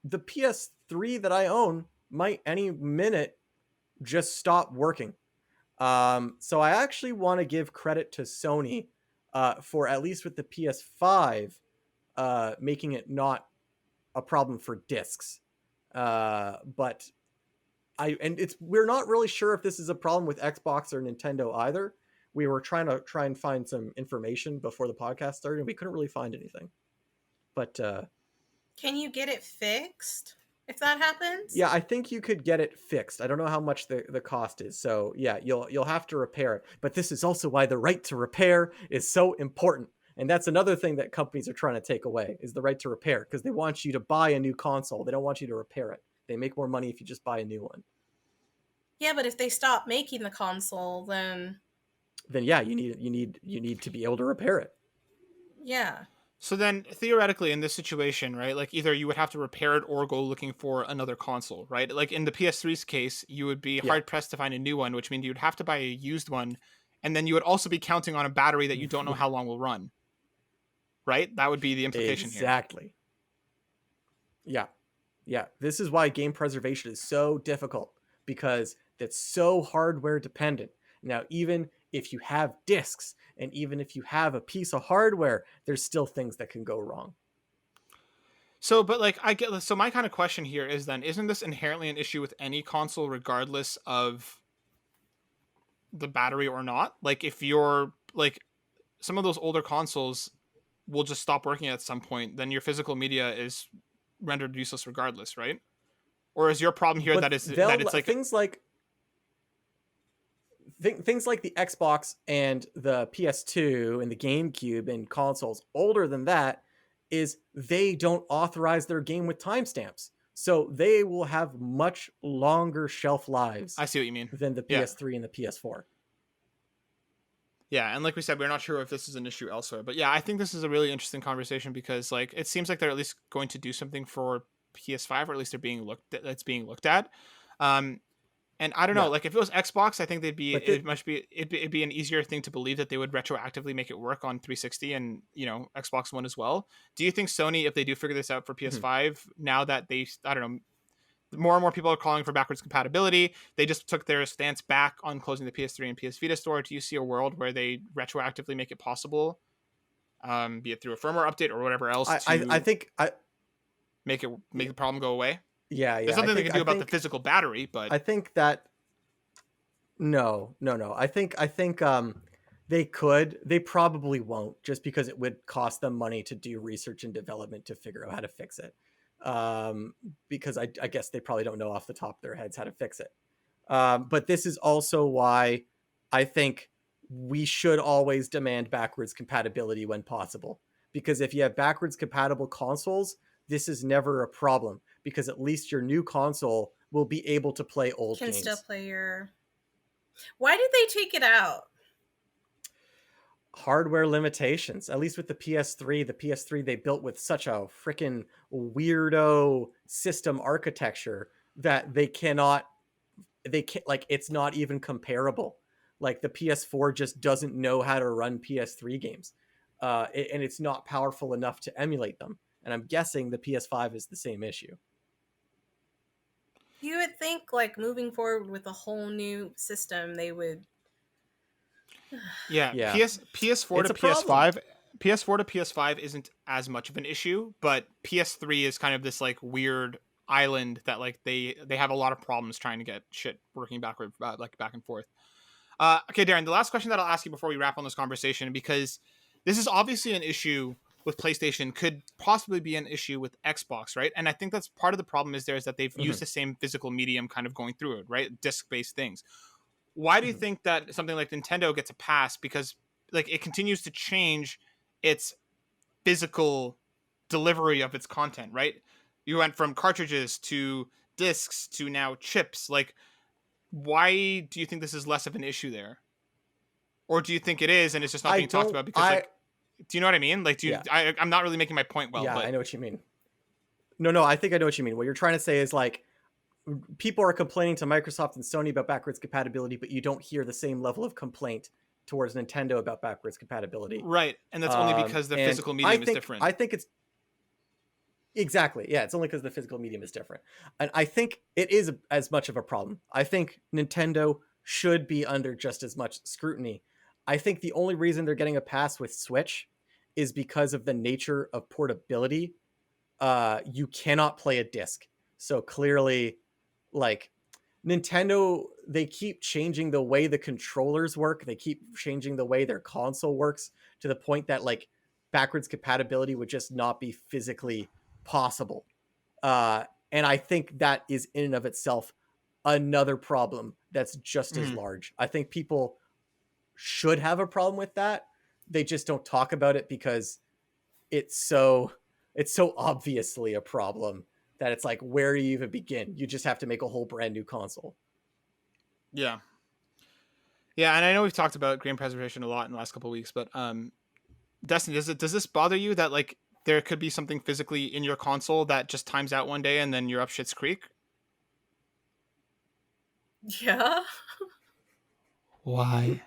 the PS3 that I own might any minute just stop working. So I actually want to give credit to Sony for, at least with the PS5, making it not a problem for discs. But we're not really sure if this is a problem with Xbox or Nintendo either. We were trying to find some information before the podcast started, and we couldn't really find anything. But can you get it fixed if that happens? Yeah, I think you could get it fixed. I don't know how much the cost is. So yeah, you'll have to repair it. But this is also why the right to repair is so important. And that's another thing that companies are trying to take away, is the right to repair, because they want you to buy a new console. They don't want you to repair it. They make more money if you just buy a new one. Yeah, but if they stop making the console, then yeah, you need to be able to repair it. Yeah. So then theoretically in this situation, right, like either you would have to repair it or go looking for another console, right? Like in the PS3's case, you would be hard pressed to find a new one, which means you'd have to buy a used one. And then you would also be counting on a battery that you don't know how long will run. Right? That would be the implication here. Exactly. Yeah. Yeah. This is why game preservation is so difficult, because it's so hardware dependent. Now, even if you have discs and even if you have a piece of hardware, there's still things that can go wrong. So, but like so my kind of question here is then, isn't this inherently an issue with any console regardless of the battery or not? Like if you're like some of those older consoles will just stop working at some point, then your physical media is rendered useless regardless, right? Or is your problem here that it's like things like the Xbox and the PS2 and the GameCube and consoles older than that is they don't authorize their game with timestamps. So they will have much longer shelf lives. I see what you mean. Than the PS3 and the PS4. Yeah, and like we said, we're not sure if this is an issue elsewhere. But yeah, I think this is a really interesting conversation because like it seems like they're at least going to do something for PS5, or at least being looked at. And I don't know, like if it was Xbox, I think it'd be an easier thing to believe that they would retroactively make it work on 360 and, you know, Xbox One as well. Do you think Sony, if they do figure this out for PS5, now that I don't know, more and more people are calling for backwards compatibility, they just took their stance back on closing the PS3 and PS Vita store. Do you see a world where they retroactively make it possible, be it through a firmware update or whatever else, I think make the problem go away? Yeah. There's nothing they can do about the physical battery, but I think that no. I think they could. They probably won't, just because it would cost them money to do research and development to figure out how to fix it. Because I guess they probably don't know off the top of their heads how to fix it. But this is also why I think we should always demand backwards compatibility when possible. Because if you have backwards compatible consoles, this is never a problem, because at least your new console will be able to play old games. Can still play your... Why did they take it out? Hardware limitations. At least with the PS3 they built with such a freaking weirdo system architecture that they cannot they can't, like, it's not even comparable. Like the PS4 just doesn't know how to run PS3 games, and it's not powerful enough to emulate them. And I'm guessing the PS5 is the same issue. You would think, like, moving forward with a whole new system, they would. Yeah, Yeah. PS4 It's to a problem. PS4 to PS5 isn't as much of an issue, but PS3 is kind of this like weird island that like they have a lot of problems trying to get shit working backward, like back and forth. Okay, Darren, the last question that I'll ask you before we wrap on this conversation, because this is obviously an issue with PlayStation, could possibly be an issue with Xbox, right? And I think that's part of the problem is that they've used the same physical medium kind of going through it, right? Disc-based things. Why do you think that something like Nintendo gets a pass? Because like it continues to change its physical delivery of its content, right? You went from cartridges to discs to now chips. Like, why do you think this is less of an issue there? Or do you think it is and it's just not being talked about because like, do you know what I mean? Like, I'm not really making my point well. Yeah, but I know what you mean. No, I think I know what you mean. What you're trying to say is like, people are complaining to Microsoft and Sony about backwards compatibility, but you don't hear the same level of complaint towards Nintendo about backwards compatibility. Right. And that's only because the physical medium is different. I think it's exactly. Yeah, it's only because the physical medium is different. And I think it is as much of a problem. I think Nintendo should be under just as much scrutiny. I think the only reason they're getting a pass with Switch is because of the nature of portability. You cannot play a disc. So clearly, like, Nintendo, they keep changing the way the controllers work. They keep changing the way their console works to the point that like backwards compatibility would just not be physically possible. And I think that is in and of itself another problem that's just as large. I think people should have a problem with that. They just don't talk about it because it's so obviously a problem that it's like, where do you even begin? You just have to make a whole brand new console. Yeah. Yeah, and I know we've talked about grain preservation a lot in the last couple of weeks, but Destinee, does this bother you that like there could be something physically in your console that just times out one day and then you're up shit's creek? Yeah. Why?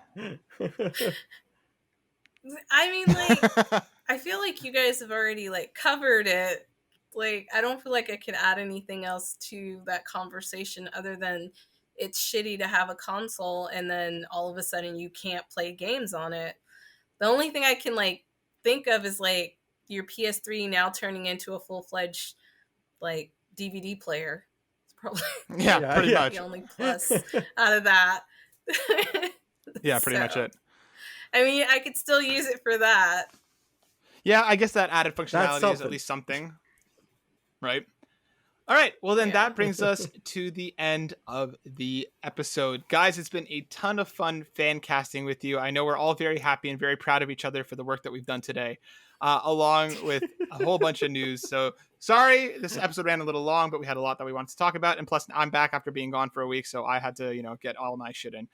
I mean, like, I feel like you guys have already like covered it. Like, I don't feel like I could add anything else to that conversation other than it's shitty to have a console and then all of a sudden you can't play games on it. The only thing I can like think of is like your PS3 now turning into a full-fledged like DVD player. It's probably pretty much the only plus out of that. Yeah, pretty much it. I mean, I could still use it for that. Yeah, I guess that added functionality is at least something. Right? All right. Well, then that brings us to the end of the episode. Guys, it's been a ton of fun fan casting with you. I know we're all very happy and very proud of each other for the work that we've done today, along with a whole bunch of news. So sorry, this episode ran a little long, but we had a lot that we wanted to talk about. And plus, I'm back after being gone for a week, so I had to, get all my shit in,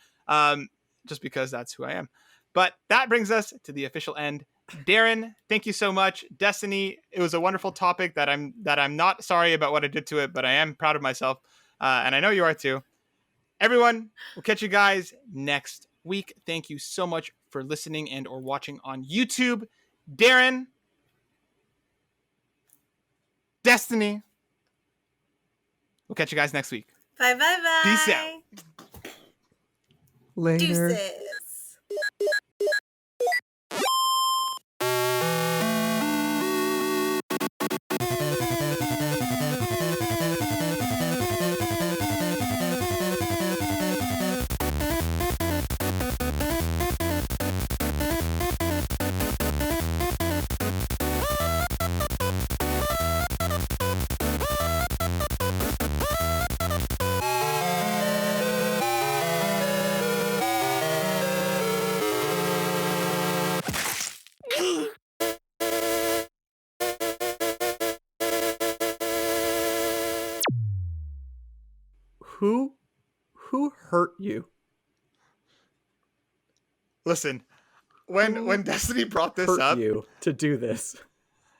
just because that's who I am. But that brings us to the official end. Darren, thank you so much. Destinee, it was a wonderful topic that I'm not sorry about what I did to it, but I am proud of myself, and I know you are too. Everyone, we'll catch you guys next week. Thank you so much for listening and or watching on YouTube. Darren, Destinee, we'll catch you guys next week. Bye. Peace out. Later. Deuces. Who hurt you? Listen, when Destinee brought this Hurt up, you to do this.